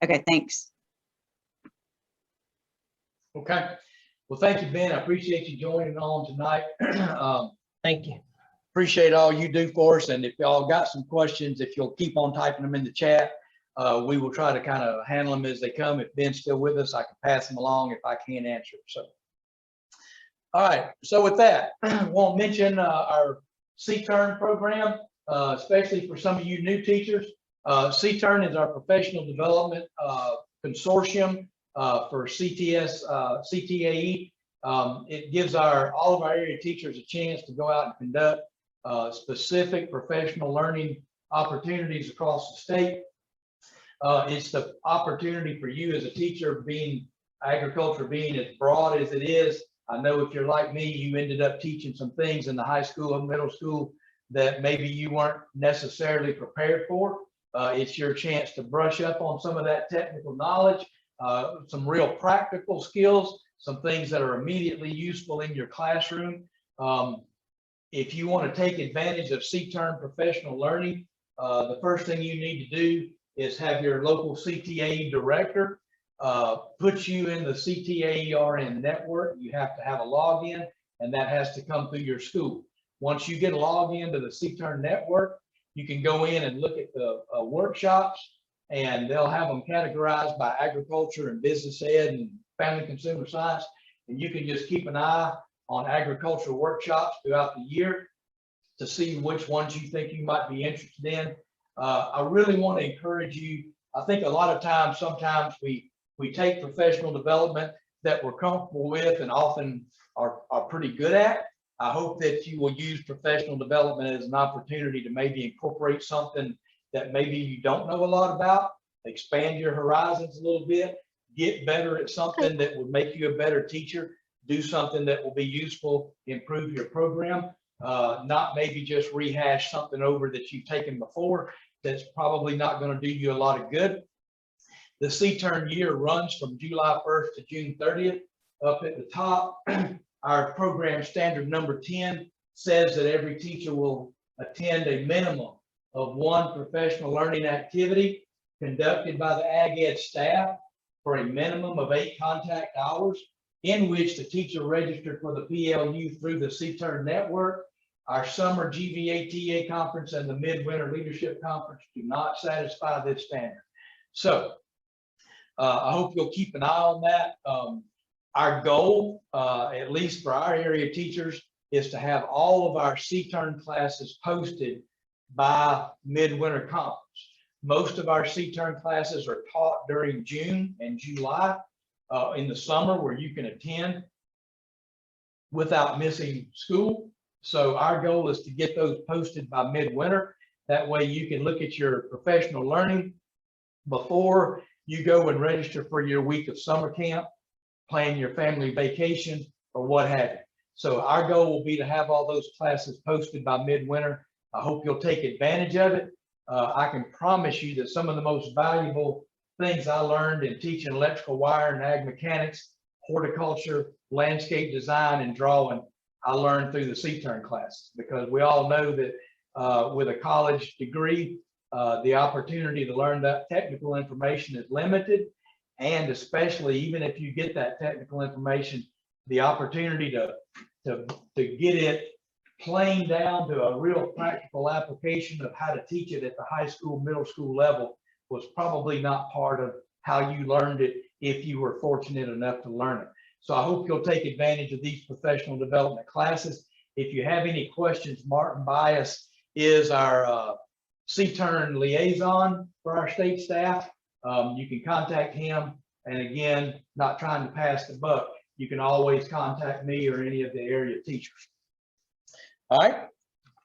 Okay, thanks. Okay. Well, thank you, Ben. I appreciate you joining on tonight. Thank you. Appreciate all you do for us. And if y'all got some questions, if you'll keep on typing them in the chat, we will try to kind of handle them as they come. If Ben's still with us, I can pass them along if I can't answer. So, all right. So with that, I want to mention our Cturn program, especially for some of you new teachers. Cturn is our professional development consortium for CTAE. It gives all of our area teachers a chance to go out and conduct specific professional learning opportunities across the state. It's the opportunity for you as a teacher, agriculture being as broad as it is. I know if you're like me, you ended up teaching some things in the high school and middle school that maybe you weren't necessarily prepared for. It's your chance to brush up on some of that technical knowledge, some real practical skills, some things that are immediately useful in your classroom. If you want to take advantage of Cturn professional learning, the first thing you need to do is have your local CTAE director put you in the CTAERN network. You have to have a login, and that has to come through your school. Once you get a login to the Cturn network, you can go in and look at the workshops, and they'll have them categorized by agriculture and business ed and family consumer science. And you can just keep an eye on agricultural workshops throughout the year to see which ones you think you might be interested in. I really want to encourage you. I think a lot of times, sometimes we take professional development that we're comfortable with and often are pretty good at. I hope that you will use professional development as an opportunity to maybe incorporate something that maybe you don't know a lot about, expand your horizons a little bit, get better at something that would make you a better teacher, do something that will be useful, improve your program, not maybe just rehash something over that you've taken before that's probably not going to do you a lot of good. The Cturn year runs from July 1st to June 30th. Up at the top, our program standard number 10 says that every teacher will attend a minimum of one professional learning activity conducted by the Ag Ed staff for a minimum of 8 contact hours, in which the teacher registered for the PLU through the Cturn network. Our summer GVATA conference and the midwinter leadership conference do not satisfy this standard. So I hope you'll keep an eye on that. Our goal, at least for our area teachers, is to have all of our Cturn classes posted by midwinter conference. Most of our Cturn classes are taught during June and July in the summer, where you can attend without missing school. So our goal is to get those posted by midwinter. That way you can look at your professional learning before you go and register for your week of summer camp, plan your family vacation, or what have you. So our goal will be to have all those classes posted by midwinter. I hope you'll take advantage of it. I can promise you that some of the most valuable things I learned in teaching electrical wire and ag mechanics, horticulture, landscape design, and drawing, I learned through the Cturn classes, because we all know that with a college degree, the opportunity to learn that technical information is limited. And especially even if you get that technical information, the opportunity to get it plain down to a real practical application of how to teach it at the high school, middle school level was probably not part of how you learned it if you were fortunate enough to learn it. So I hope you'll take advantage of these professional development classes. If you have any questions, Martin Bias is our Cturn liaison for our state staff. You can contact him. And again, not trying to pass the buck, you can always contact me or any of the area teachers. All right.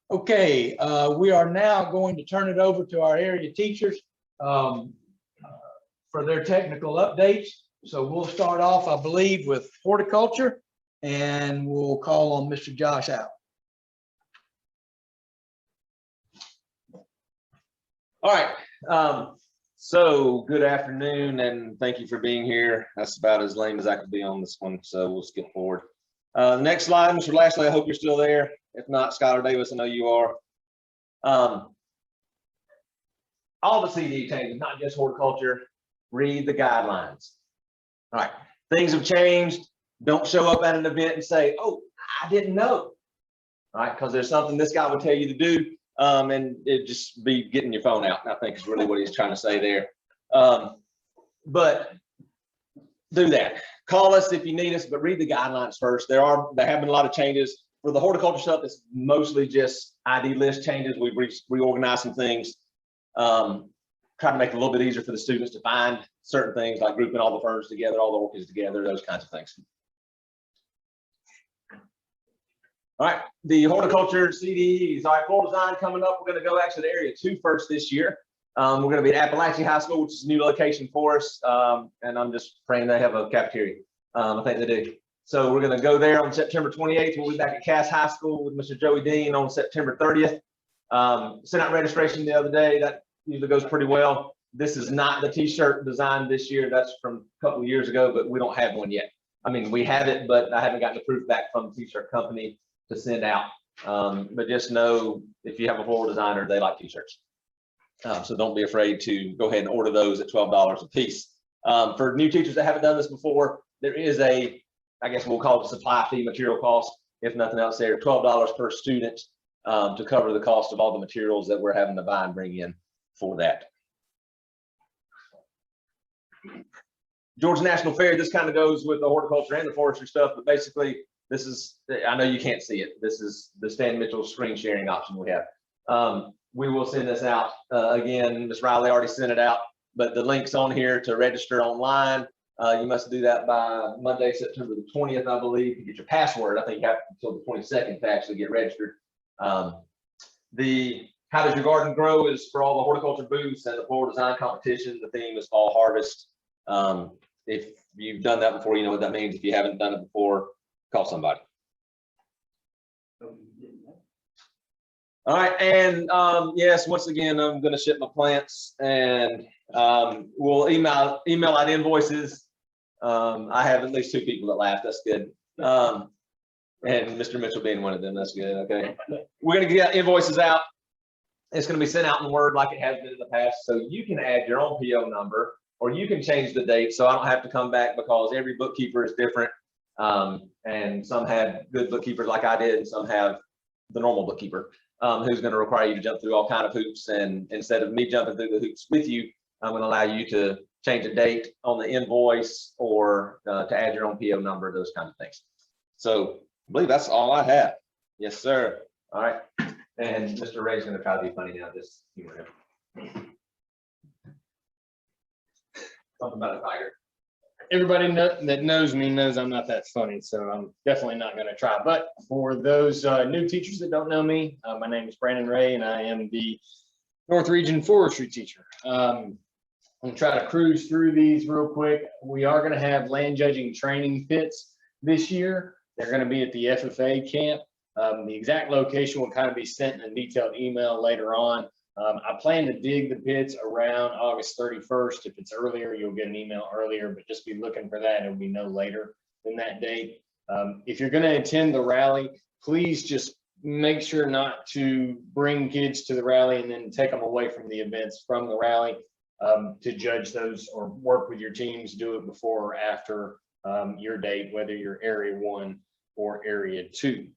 Okay, we are now going to turn it over to our area teachers for their technical updates. So we'll start off, I believe, with horticulture, and we'll call on Mr. Josh out. All right. So good afternoon and thank you for being here. That's about as lame as I could be on this one. So we'll skip forward. Next slide, Mr. Lashley, I hope you're still there. If not, Skylar Davis, I know you are. All the CD changes, not just horticulture, read the guidelines. All right, things have changed. Don't show up at an event and say, oh, I didn't know. All right, because there's something this guy would tell you to do. And it just be getting your phone out, I think is really what he's trying to say there. But do that. Call us if you need us, but read the guidelines first. There have been a lot of changes. For the horticulture stuff, it's mostly just ID list changes. We've reorganized some things, try to make it a little bit easier for the students to find certain things, like grouping all the ferns together, all the orchids together, those kinds of things. All right, the horticulture CDEs. All right, floral design coming up. We're going to go actually to Area 2 first this year. We're going to be at Appalachia High School, which is a new location for us. And I'm just praying they have a cafeteria. I think they do. So we're going to go there on September 28th. We'll be back at Cass High School with Mr. Joey Dean on September 30th. Sent out registration the other day. That usually goes pretty well. This is not the t-shirt design this year. That's from a couple of years ago, but we don't have one yet. I mean, we have it, but I haven't gotten the proof back from the t-shirt company to send out. But just know if you have a floral designer, they like t-shirts. So don't be afraid to go ahead and order those at $12 a piece. For new teachers that haven't done this before, there is a, I guess we'll call it a supply fee, material cost, if nothing else there, $12 per student to cover the cost of all the materials that we're having to buy and bring in for that. Georgia National Fair, this kind of goes with the horticulture and the forestry stuff, but basically this is, I know you can't see it. This is the Stan Mitchell screen sharing option we have. We will send this out again. Ms. Riley already sent it out, but the link's on here to register online. You must do that by Monday, September the 20th, I believe, to get your password. I think you have until the 22nd to actually get registered. The How Does Your Garden Grow is for all the horticulture booths and the floral design competition. The theme is fall harvest. If you've done that before, you know what that means. If you haven't done it before, call somebody. All right, and yes, once again, I'm going to ship my plants, and we'll email out invoices. I have at least 2 people that laughed. That's good. And Mr. Mitchell being one of them. That's good. Okay, we're going to get invoices out. It's going to be sent out in Word like it has been in the past, so you can add your own PO number, or you can change the date, so I don't have to come back, because every bookkeeper is different. And some have good bookkeepers like I did, and some have the normal bookkeeper who's going to require you to jump through all kinds of hoops. And instead of me jumping through the hoops with you, I'm going to allow you to change a date on the invoice, or to add your own PO number, those kinds of things. So I believe that's all I have. Yes, sir. All right. And Mr. Ray's going to try to be funny now. Just humor him. Something about a tiger. Everybody that knows me knows I'm not that funny, so I'm definitely not going to try. But for those new teachers that don't know me, my name is Brandon Ray, and I am the North Region Forestry teacher. I'm going to try to cruise through these real quick. We are going to have land judging training pits this year. They're going to be at the FFA camp. The exact location will kind of be sent in a detailed email later on. I plan to dig the pits around August 31st. If it's earlier, you'll get an email earlier, but just be looking for that. It'll be no later than that date. If you're going to attend the rally, please just make sure not to bring kids to the rally and then take them away from the events from the rally to judge those, or work with your teams. Do it before or after your date, whether you're Area 1 or Area 2.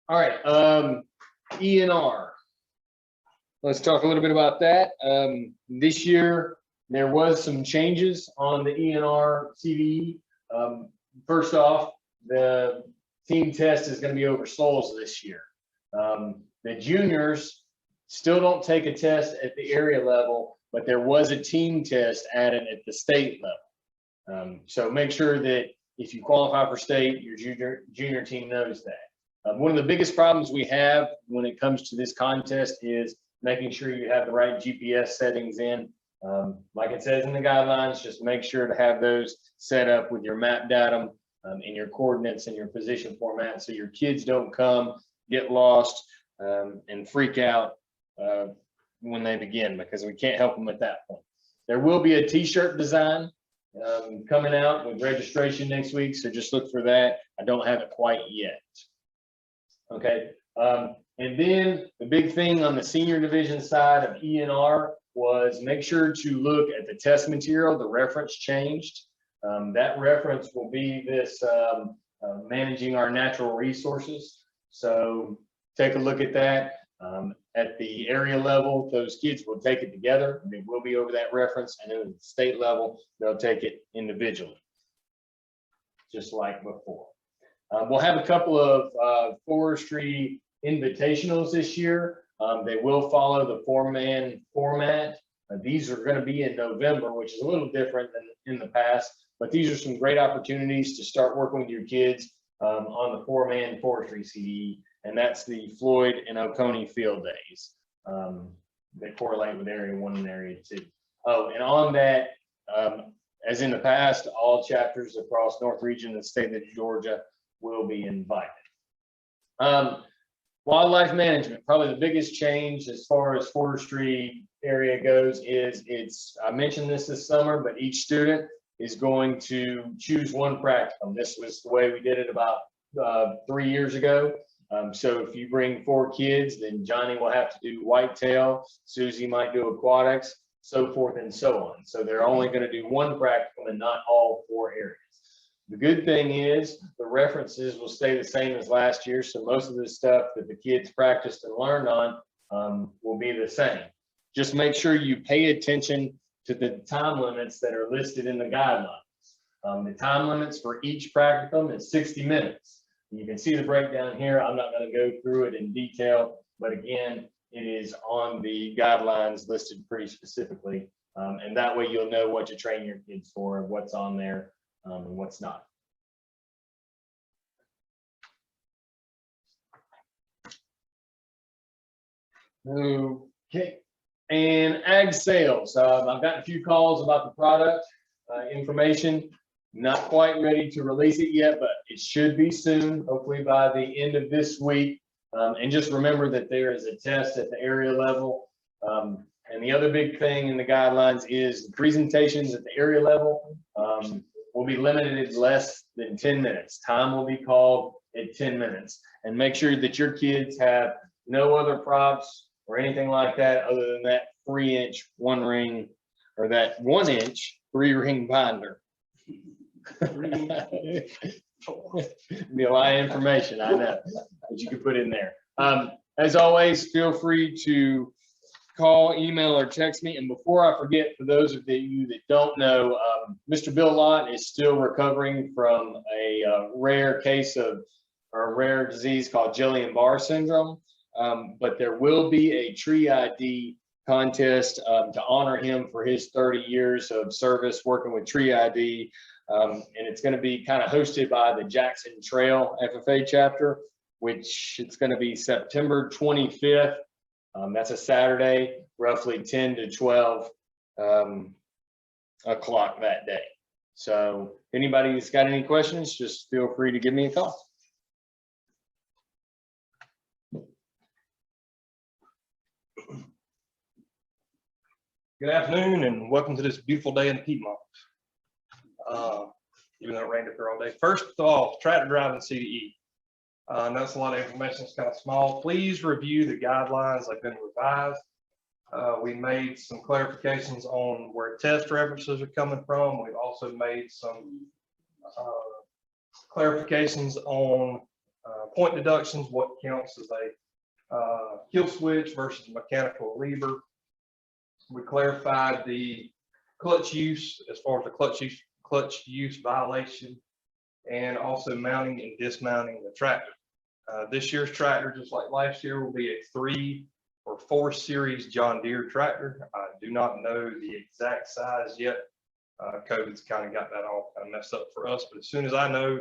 All right, ENR. let's talk a little bit about that. This year, there was some changes on the ENR CVE. First off, the team test is going to be over SOLs this year. The juniors still don't take a test at the area level, but there was a team test added at the state level. So make sure that if you qualify for state, your junior team knows that. One of the biggest problems we have when it comes to this contest is making sure you have the right GPS settings in. Like it says in the guidelines, just make sure to have those set up with your map datum and your coordinates and your position format, so your kids don't come, get lost, and freak out when they begin, because we can't help them at that point. There will be a t-shirt design coming out with registration next week, so just look for that. I don't have it quite yet. Okay, and then the big thing on the senior division side of ENR was make sure to look at the test material. The reference changed. That reference will be this managing our natural resources. So take a look at that. At the area level, those kids will take it together. They will be over that reference, and then at the state level, they'll take it individually, just like before. We'll have a couple of forestry invitationals this year. They will follow the 4-man format. These are going to be in November, which is a little different than in the past, but these are some great opportunities to start working with your kids on the 4-man forestry CDE, and that's the Floyd and Oconee field days that correlate with Area 1 and Area 2. Oh, and on that, as in the past, all chapters across North Region of the state of Georgia will be invited. Wildlife management, probably the biggest change as far as forestry area goes is I mentioned this summer, but each student is going to choose one practicum. This was the way we did it about 3 years ago. So if you bring 4 kids, then Johnny will have to do whitetail, Susie might do aquatics, so forth and so on. So they're only going to do one practicum and not all 4 areas. The good thing is the references will stay the same as last year, so most of the stuff that the kids practiced and learned on will be the same. Just make sure you pay attention to the time limits that are listed in the guidelines. The time limits for each practicum is 60 minutes. You can see the breakdown here. I'm not going to go through it in detail, but again, it is on the guidelines listed pretty specifically, and that way you'll know what to train your kids for and what's on there. And what's not. Okay, and ag sales. I've gotten a few calls about the product information. Not quite ready to release it yet, but it should be soon, hopefully by the end of this week. And just remember that there is a test at the area level. And the other big thing in the guidelines is the presentations at the area level will be limited to less than 10 minutes. Time will be called at 10 minutes. And make sure that your kids have no other props or anything like that other than that 3-inch 1-ring or that 1-inch 3-ring binder. Be a lot of information, I know, that you can put in there. As always, feel free to call, email, or text me. And before I forget, for those of you that don't know, Mr. Bill Lott is still recovering from a rare case of or a rare disease called Guillain-Barré syndrome. But there will be a tree ID contest to honor him for his 30 years of service working with tree ID. And it's going to be kind of hosted by the Jackson Trail FFA chapter, which it's going to be September 25th. That's a Saturday, roughly 10 to 12 o'clock that day. So if anybody has got any questions, just feel free to give me a call. Good afternoon and welcome to this beautiful day in the Piedmont. Even though it rained up here all day. First of all, tractor driving CDE. That's a lot of information. It's kind of small. Please review the guidelines. They've been revised. We made some clarifications on where test references are coming from. We've also made some clarifications on point deductions, what counts as a kill switch versus mechanical lever. We clarified the clutch use as far as the clutch use violation, and also mounting and dismounting the tractor. This year's tractor, just like last year, will be a 3 or 4 series John Deere tractor. I do not know the exact size yet. COVID's kind of got that all kind of messed up for us, but as soon as I know,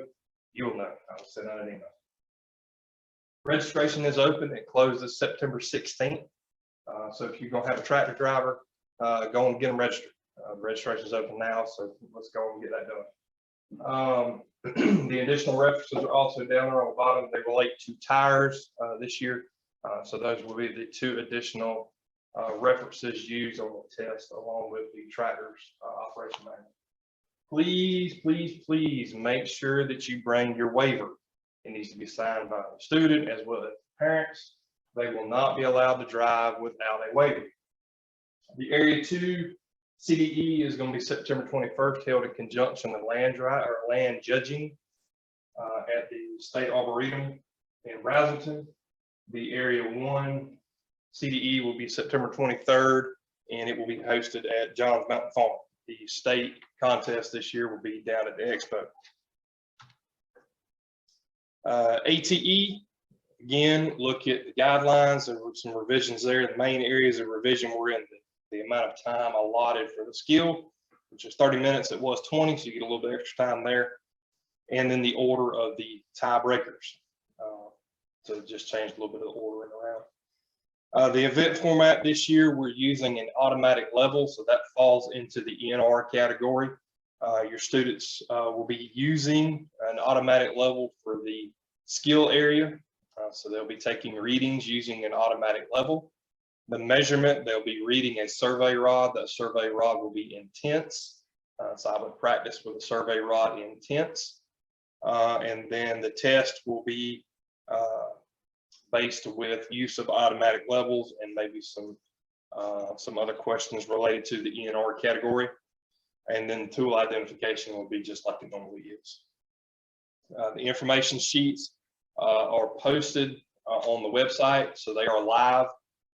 you'll know. I'll send out an email. Registration is open. It closes September 16th. So if you're going to have a tractor driver, go and get them registered. The registration is open now, so let's go and get that done. The additional references are also down there on the bottom. They relate to tires this year. So those will be the 2 additional references used on the test, along with the tractor's operation manual. Please, please, please make sure that you bring your waiver. It needs to be signed by the student as well as parents. They will not be allowed to drive without a waiver. The Area 2 CDE is going to be September 21st, held in conjunction with land judging at the State Arboretum in Brazelton. The Area 1 CDE will be September 23rd, and it will be hosted at Johns Mountain Farm. The state contest this year will be down at the Expo. ATE, again, look at the guidelines. There were some revisions there. The main areas of revision were in the amount of time allotted for the skill, which is 30 minutes. It was 20, so you get a little bit extra time there. And then the order of the tiebreakers. So just changed a little bit of the ordering around. The event format this year, we're using an automatic level, so that falls into the ENR category. Your students will be using an automatic level for the skill area. So they'll be taking readings using an automatic level. The measurement, they'll be reading a survey rod. That survey rod will be intense. So I would practice with a survey rod intense. And then the test will be based with use of automatic levels and maybe some other questions related to the ENR category. And then tool identification will be just like it normally is. The information sheets are posted on the website, so they are live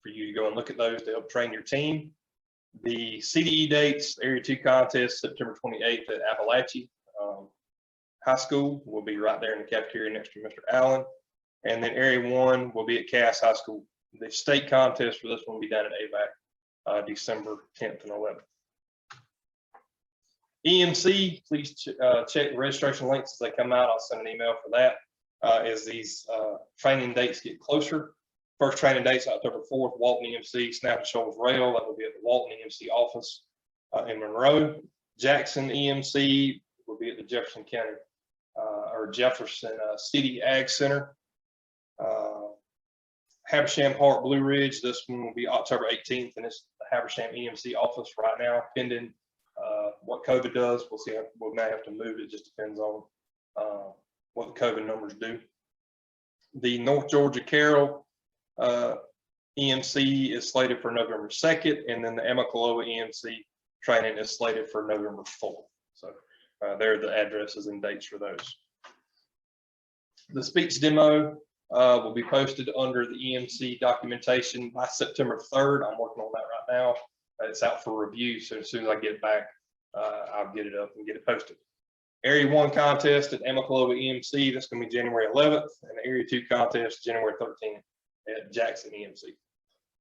for you to go and look at those to help train your team. The CDE dates, Area 2 contest, September 28th at Appalachia High School, will be right there in the cafeteria next to Mr. Allen. And then Area 1 will be at Cass High School. The state contest for this one will be down at AVAC, December 10th and 11th. EMC, please check the registration links as they come out. I'll send an email for that as these training dates get closer. First training date's October 4th, Walton EMC, Snap and Shoals Rail. That will be at the Walton EMC office in Monroe. Jackson EMC will be at the Jefferson County or Jefferson City Ag Center. Habersham Park Blue Ridge, this one will be October 18th, and it's the Habersham EMC office right now, pending what COVID does. We'll see. We may have to move. It just depends on what the COVID numbers do. The North Georgia Carroll EMC is slated for November 2nd, and then the Amicaloa EMC training is slated for November 4th. So there are the addresses and dates for those. The speech demo will be posted under the EMC documentation by September 3rd. I'm working on that right now. It's out for review, so as soon as I get it back, I'll get it up and get it posted. Area 1 contest at Amicaloa EMC, that's going to be January 11th, and the Area 2 contest January 13th at Jackson EMC.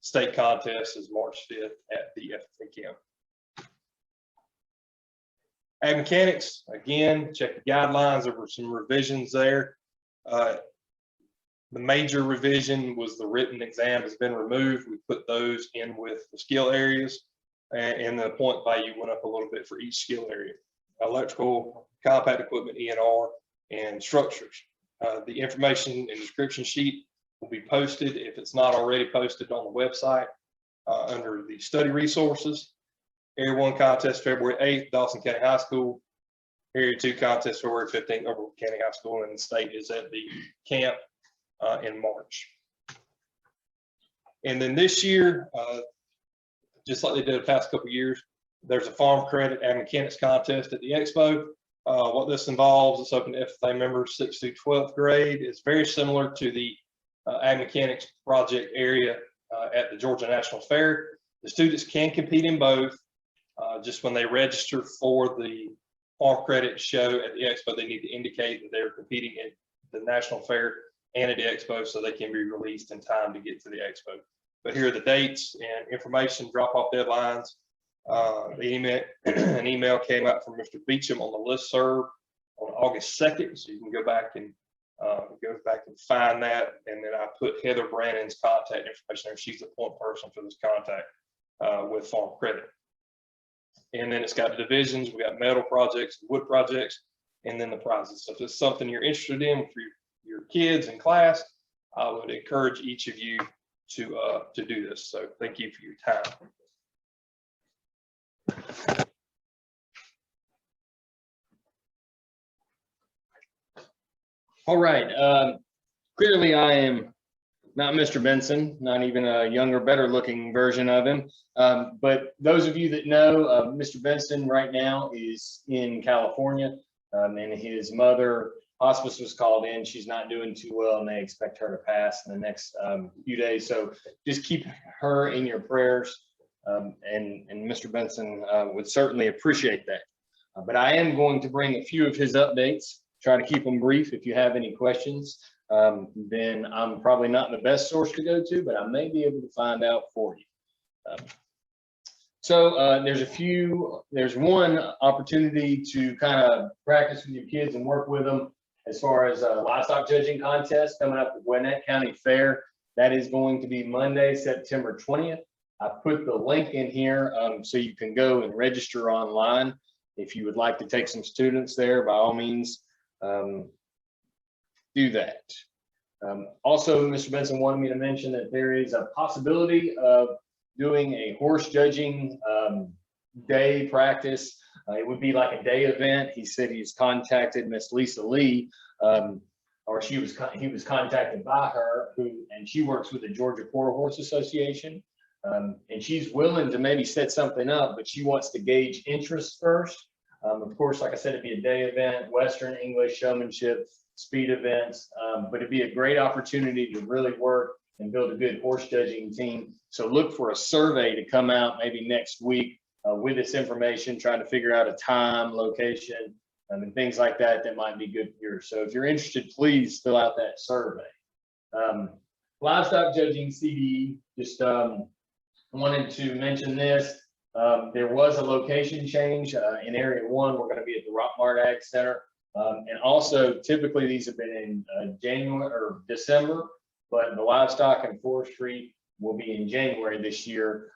State contest is March 5th at the FFA camp. Ag mechanics, again, check the guidelines. There were some revisions there. The major revision was the written exam has been removed. We put those in with the skill areas, and the point value went up a little bit for each skill area. Electrical, compact equipment, ENR, and structures. The information and description sheet will be posted, if it's not already posted, on the website under the study resources. Area 1 contest February 8th, Dawson County High School. Area 2 contest February 15th, Overland County High School, and the state is at the camp in March. And then this year, just like they did the past couple of years, there's a farm credit and mechanics contest at the expo. What this involves is open to FFA members 6th through 12th grade. It's very similar to the ag mechanics project area at the Georgia National Fair. The students can compete in both. Just when they register for the farm credit show at the expo, they need to indicate that they're competing at the National Fair and at the expo so they can be released in time to get to the expo. But here are the dates and information, drop-off deadlines. An email came out from Mr. Beecham on the listserv on August 2nd, so you can go back and find that. And then I put Heather Brannon's contact information there. She's the point person for this contact with Farm Credit. And then it's got the divisions. We got metal projects, wood projects, and then the prizes. So if it's something you're interested in for your kids in class, I would encourage each of you to do this. So thank you for your time. All right. Clearly, I am not Mr. Benson, not even a younger, better looking version of him. But those of you that know, Mr. Benson right now is in California, and his mother, hospice was called in. She's not doing too well, and they expect her to pass in the next few days. So just keep her in your prayers, and Mr. Benson would certainly appreciate that. But I am going to bring a few of his updates, try to keep them brief. If you have any questions, then I'm probably not the best source to go to, but I may be able to find out for you. So there's one opportunity to kind of practice with your kids and work with them as far as a livestock judging contest coming up at Gwinnett County Fair. That is going to be Monday, September 20th. I put the link in here so you can go and register online. If you would like to take some students there, by all means, do that. Also, Mr. Benson wanted me to mention that there is a possibility of doing a horse judging day practice. It would be like a day event. He said he's contacted Miss Lisa Lee, or he was contacted by her, and she works with the Georgia Quarter Horse Association. And she's willing to maybe set something up, but she wants to gauge interest first. Of course, like I said, it'd be a day event, Western English, showmanship, speed events, but it'd be a great opportunity to really work and build a good horse judging team. So look for a survey to come out maybe next week with this information, trying to figure out a time, location, and things like that that might be good for you. So if you're interested, please fill out that survey. Livestock judging CDE, just wanted to mention this. There was a location change in Area 1. We're going to be at the Rockmart Ag Center. And also, typically, these have been in January or December, but the livestock and forestry will be in January this year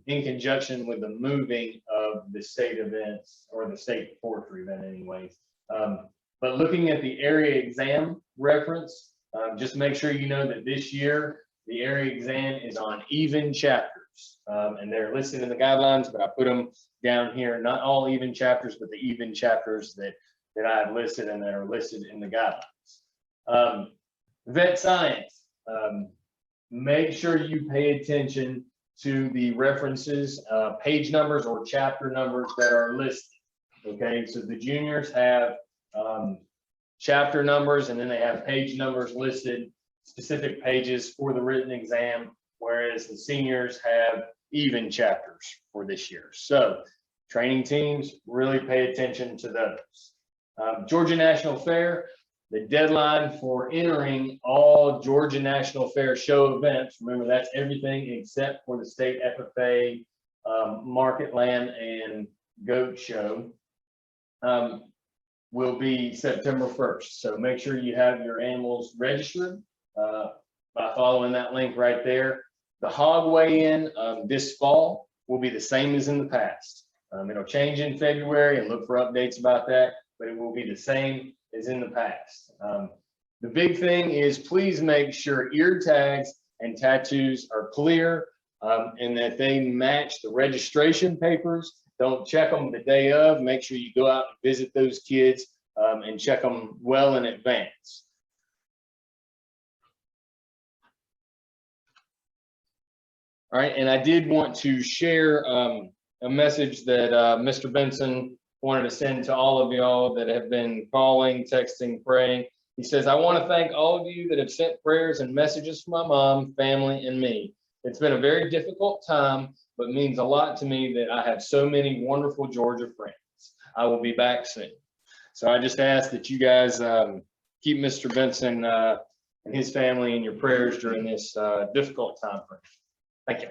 in conjunction with the moving of the state events, or the state forestry event anyways. But looking at the area exam reference, just make sure you know that this year the area exam is on even chapters. And they're listed in the guidelines, but I put them down here, not all even chapters, but the even chapters that I have listed and that are listed in the guidelines. Vet science, make sure you pay attention to the references, page numbers or chapter numbers that are listed. Okay, so the juniors have chapter numbers, and then they have page numbers listed, specific pages for the written exam, whereas the seniors have even chapters for this year. So training teams, really pay attention to those. Georgia National Fair, the deadline for entering all Georgia National Fair show events, remember that's everything except for the state FFA Market Land and Goat Show, will be September 1st. So make sure you have your animals registered by following that link right there. The hog weigh-in this fall will be the same as in the past. It'll change in February, and look for updates about that, but it will be the same as in the past. The big thing is, please make sure ear tags and tattoos are clear and that they match the registration papers. Don't check them the day of. Make sure you go out and visit those kids and check them well in advance. All right, and I did want to share a message that Mr. Benson wanted to send to all of y'all that have been calling, texting, praying. He says, I want to thank all of you that have sent prayers and messages for my mom, family, and me. It's been a very difficult time, but means a lot to me that I have so many wonderful Georgia friends. I will be back soon. So I just ask that you guys keep Mr. Benson and his family in your prayers during this difficult time for him. Thank you.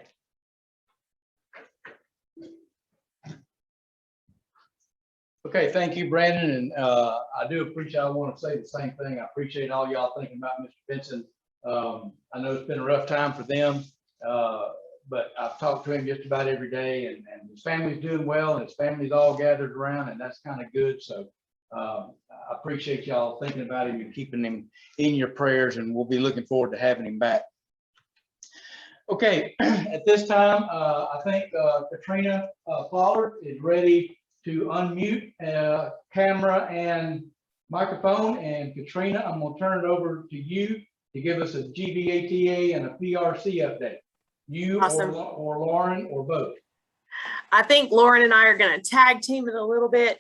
Okay, thank you, Brandon, and I do appreciate, I want to say the same thing. I appreciate all y'all thinking about Mr. Benson. I know it's been a rough time for them, but I've talked to him just about every day, and his family's doing well, and his family's all gathered around, and that's kind of good. So I appreciate y'all thinking about him and keeping him in your prayers, and we'll be looking forward to having him back. Okay, at this time, I think Katrina Pollard is ready to unmute camera and microphone. And Katrina, I'm going to turn it over to you to give us a GBATA and a PRC update. You Awesome. or Lauren or both. I think Lauren and I are going to tag team it a little bit.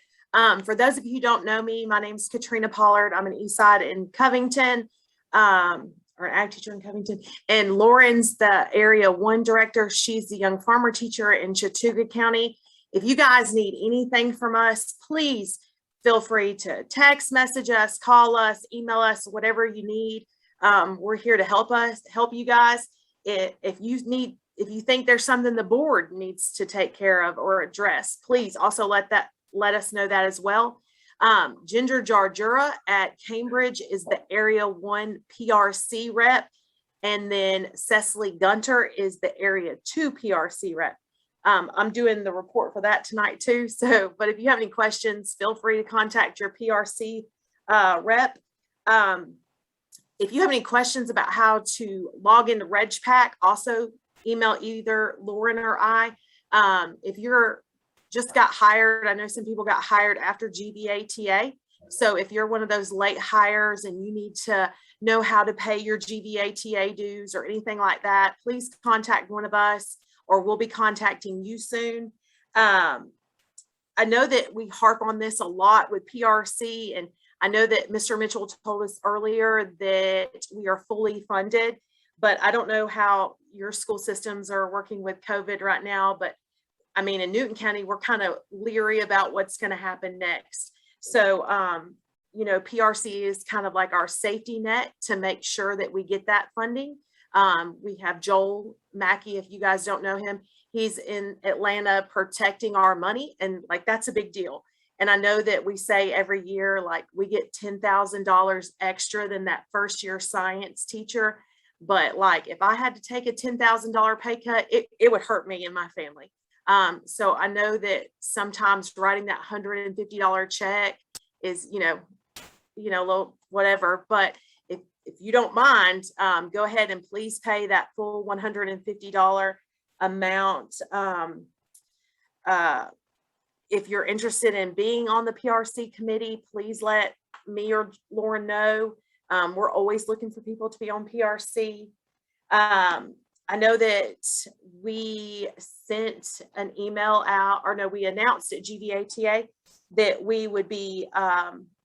For those of you who don't know me, my name is Katrina Pollard. I'm an Eastside in Covington, or an ag teacher in Covington. And Lauren's the Area 1 director. She's the young farmer teacher in Chattooga County. If you guys need anything from us, please feel free to text message us, call us, email us, whatever you need. We're here to help you guys. If you think there's something the board needs to take care of or address, please also let us know that as well. Ginger Jarjura at Cambridge is the Area 1 PRC rep. And then Cecily Gunter is the Area 2 PRC rep. I'm doing the report for that tonight too. So, but if you have any questions, feel free to contact your PRC rep. If you have any questions about how to log into RegPack, also email either Lauren or I. If you're just got hired, I know some people got hired after GBATA. So if you're one of those late hires and you need to know how to pay your GBATA dues or anything like that, please contact one of us, or we'll be contacting you soon. I know that we harp on this a lot with PRC, and I know that Mr. Mitchell told us earlier that we are fully funded, but I don't know how your school systems are working with COVID right now. But I mean, in Newton County, we're kind of leery about what's going to happen next. So, you know, PRC is kind of like our safety net to make sure that we get that funding. We have Joel Mackey, if you guys don't know him, he's in Atlanta protecting our money, and like that's a big deal. And I know that we say every year, like we get $10,000 extra than that first year science teacher. But like if I had to take a $10,000 pay cut, it would hurt me and my family. So I know that sometimes writing that $150 check is, you know, a little whatever, but if you don't mind, go ahead and please pay that full $150 amount. If you're interested in being on the PRC committee, please let me or Lauren know. We're always looking for people to be on PRC. I know that we sent an email out, or no, we announced at GBATA that we would be,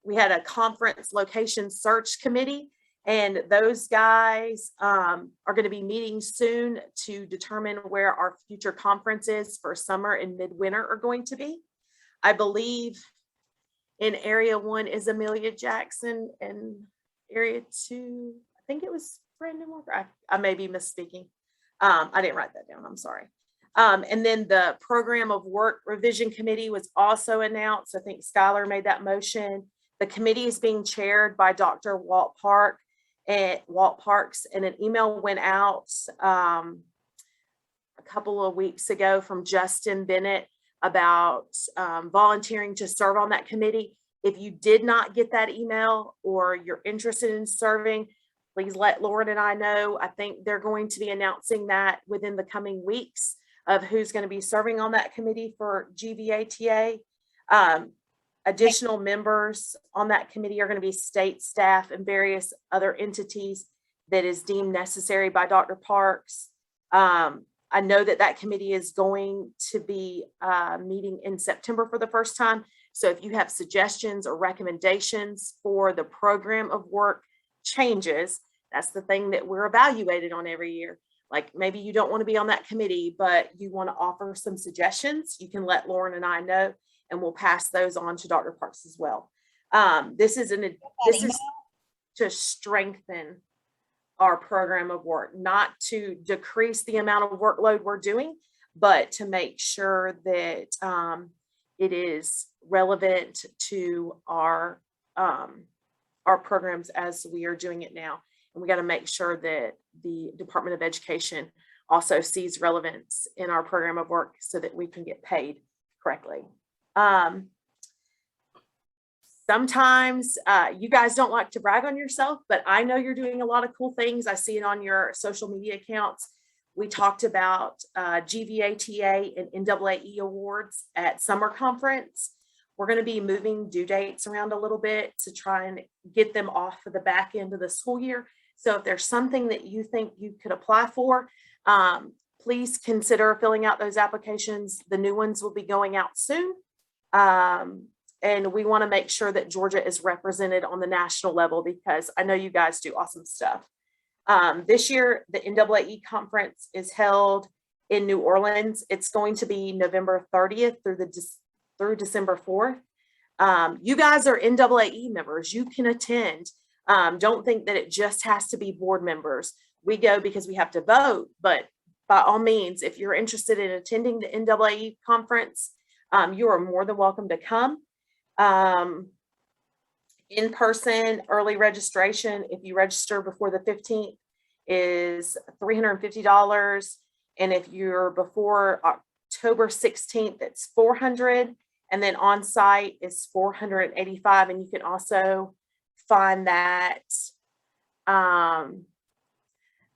we had a conference location search committee, and those guys are going to be meeting soon to determine where our future conferences for summer and midwinter are going to be. I believe in Area 1 is Amelia Jackson, and Area 2, I think it was Brandon Walker. I may be misspeaking. I didn't write that down, I'm sorry. And then the program of work revision committee was also announced. I think Skylar made that motion. The committee is being chaired by Dr. Walt Parks, and an email went out a couple of weeks ago from Justin Bennett about volunteering to serve on that committee. If you did not get that email or you're interested in serving, please let Lauren and I know. I think they're going to be announcing that within the coming weeks of who's going to be serving on that committee for GBATA. Additional members on that committee are going to be state staff and various other entities that is deemed necessary by Dr. Parks. I know that that committee is going to be meeting in September for the first time. So if you have suggestions or recommendations for the program of work changes, that's the thing that we're evaluated on every year. Like maybe you don't want to be on that committee, but you want to offer some suggestions, you can let Lauren and I know, and we'll pass those on to Dr. Parks as well. This is to strengthen our program of work, not to decrease the amount of workload we're doing, but to make sure that it is relevant to our programs as we are doing it now. And we got to make sure that the Department of Education also sees relevance in our program of work so that we can get paid correctly. Sometimes you guys don't like to brag on yourself, but I know you're doing a lot of cool things. I see it on your social media accounts. We talked about GVATA and NAAE awards at summer conference. We're going to be moving due dates around a little bit to try and get them off of the back end of the school year. So if there's something that you think you could apply for, please consider filling out those applications. The new ones will be going out soon. And we want to make sure that Georgia is represented on the national level because I know you guys do awesome stuff. This year, the NAAE conference is held in New Orleans. It's going to be November 30th through December 4th. You guys are NAAE members. You can attend. Don't think that it just has to be board members. We go because we have to vote, but by all means, if you're interested in attending the NAAE conference, you are more than welcome to come. In-person early registration, if you register before the 15th, is $350. And if you're before October 16th, it's $400. And then on-site is $485. And you can also find that on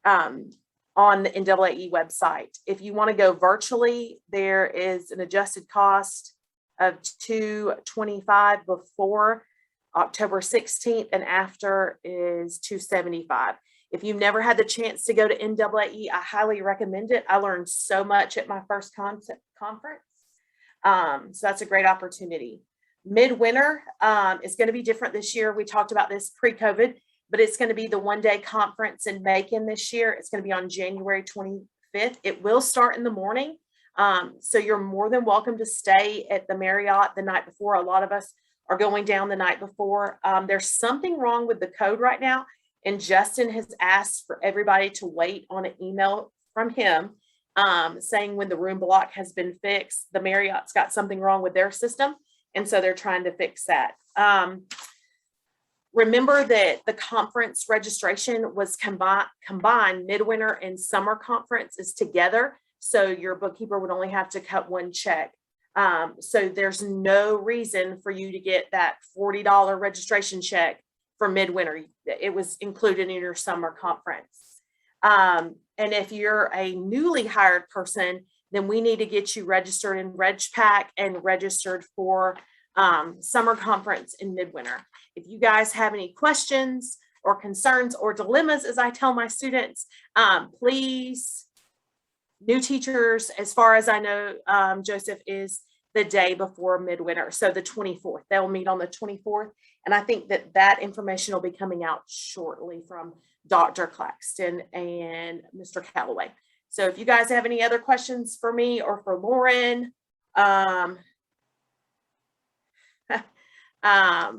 the NAAE website. If you want to go virtually, there is an adjusted cost of $225 before October 16th, and after is $275. If you've never had the chance to go to NAAE, I highly recommend it. I learned so much at my first conference. So that's a great opportunity. Midwinter is going to be different this year. We talked about this pre-COVID, but it's going to be the one-day conference in Macon this year. It's going to be on January 25th. It will start in the morning. So you're more than welcome to stay at the Marriott the night before. A lot of us are going down the night before. There's something wrong with the code right now, and Justin has asked for everybody to wait on an email from him saying when the room block has been fixed. The Marriott's got something wrong with their system, and so they're trying to fix that. Remember that the conference registration was combined. Midwinter and summer conference is together. So your bookkeeper would only have to cut one check. So there's no reason for you to get that $40 registration check for Midwinter. It was included in your summer conference. And if you're a newly hired person, then we need to get you registered in RegPack and registered for summer conference in Midwinter. If you guys have any questions or concerns or dilemmas, as I tell my students, please. New teachers, as far as I know, Joseph, is the day before Midwinter. So the 24th, they'll meet on the 24th. And I think that that information will be coming out shortly from Dr. Claxton and Mr. Calloway. So if you guys have any other questions for me or for Lauren, yeah, I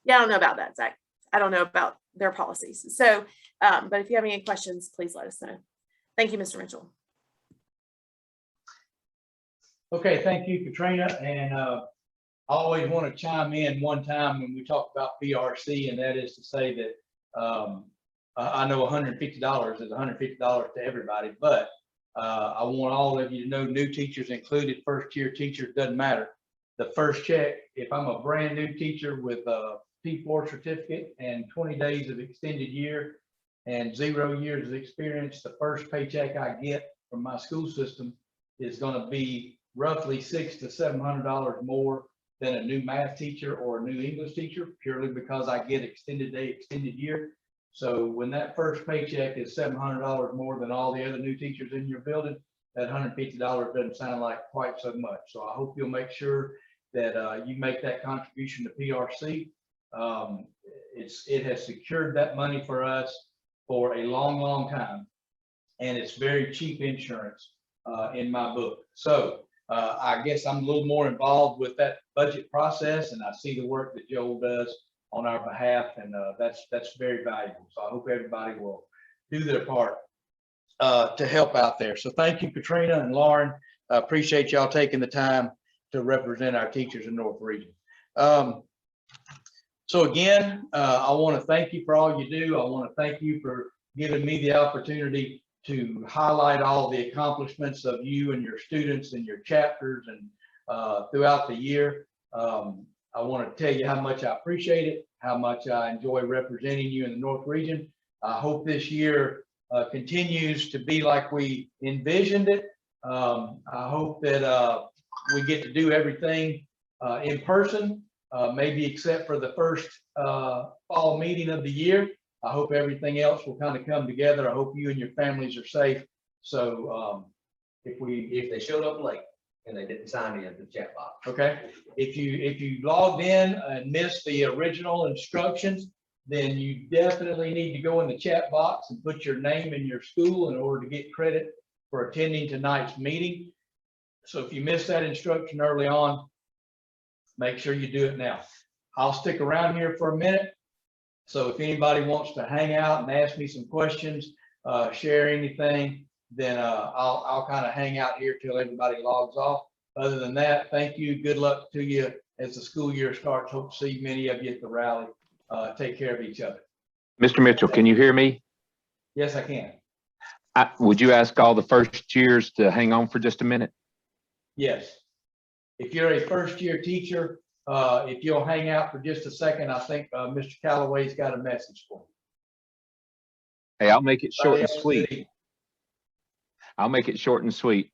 don't know about that, Zach. I don't know about their policies. So, but if you have any questions, please let us know. Thank you, Mr. Mitchell. Okay, thank you, Katrina. And I always want to chime in one time when we talk about BRC, and that is to say that I know $150 is $150 to everybody, but I want all of you to know, new teachers included, first-year teachers, doesn't matter. The first check, if I'm a brand new teacher with a P4 certificate and 20 days of extended year, and 0 years of experience, the first paycheck I get from my school system is going to be roughly $600 to $700 more than a new math teacher or a new English teacher, purely because I get extended day, extended year. So when that first paycheck is $700 more than all the other new teachers in your building, that $150 doesn't sound like quite so much. So I hope you'll make sure that you make that contribution to PRC. It has secured that money for us for a long, long time. And it's very cheap insurance in my book. So I guess I'm a little more involved with that budget process, and I see the work that Joel does on our behalf, and that's very valuable. So I hope everybody will do their part to help out there. So thank you, Katrina and Lauren. I appreciate y'all taking the time to represent our teachers in North Region. So again, I want to thank you for all you do. I want to thank you for giving me the opportunity to highlight all the accomplishments of you and your students and your chapters and throughout the year. I want to tell you how much I appreciate it, how much I enjoy representing you in the North Region. I hope this year continues to be like we envisioned it. I hope that we get to do everything in person, maybe except for the first fall meeting of the year. I hope everything else will kind of come together. I hope you and your families are safe. So if they showed up late and they didn't sign in the chat box. Okay. If you logged in and missed the original instructions, then you definitely need to go in the chat box and put your name and your school in order to get credit for attending tonight's meeting. So if you missed that instruction early on, make sure you do it now. I'll stick around here for a minute. So if anybody wants to hang out and ask me some questions, share anything, then I'll kind of hang out here till everybody logs off. Other than that, thank you. Good luck to you as the school year starts. Hope to see many of you at the rally. Take care of each other. Mr. Mitchell, can you hear me? Yes, I can. Would you ask all the first years to hang on for just a minute? Yes. If you're a first year teacher, if you'll hang out for just a second, I think Mr. Callaway's got a message for you. Hey, I'll make it short and sweet. I'll make it short and sweet.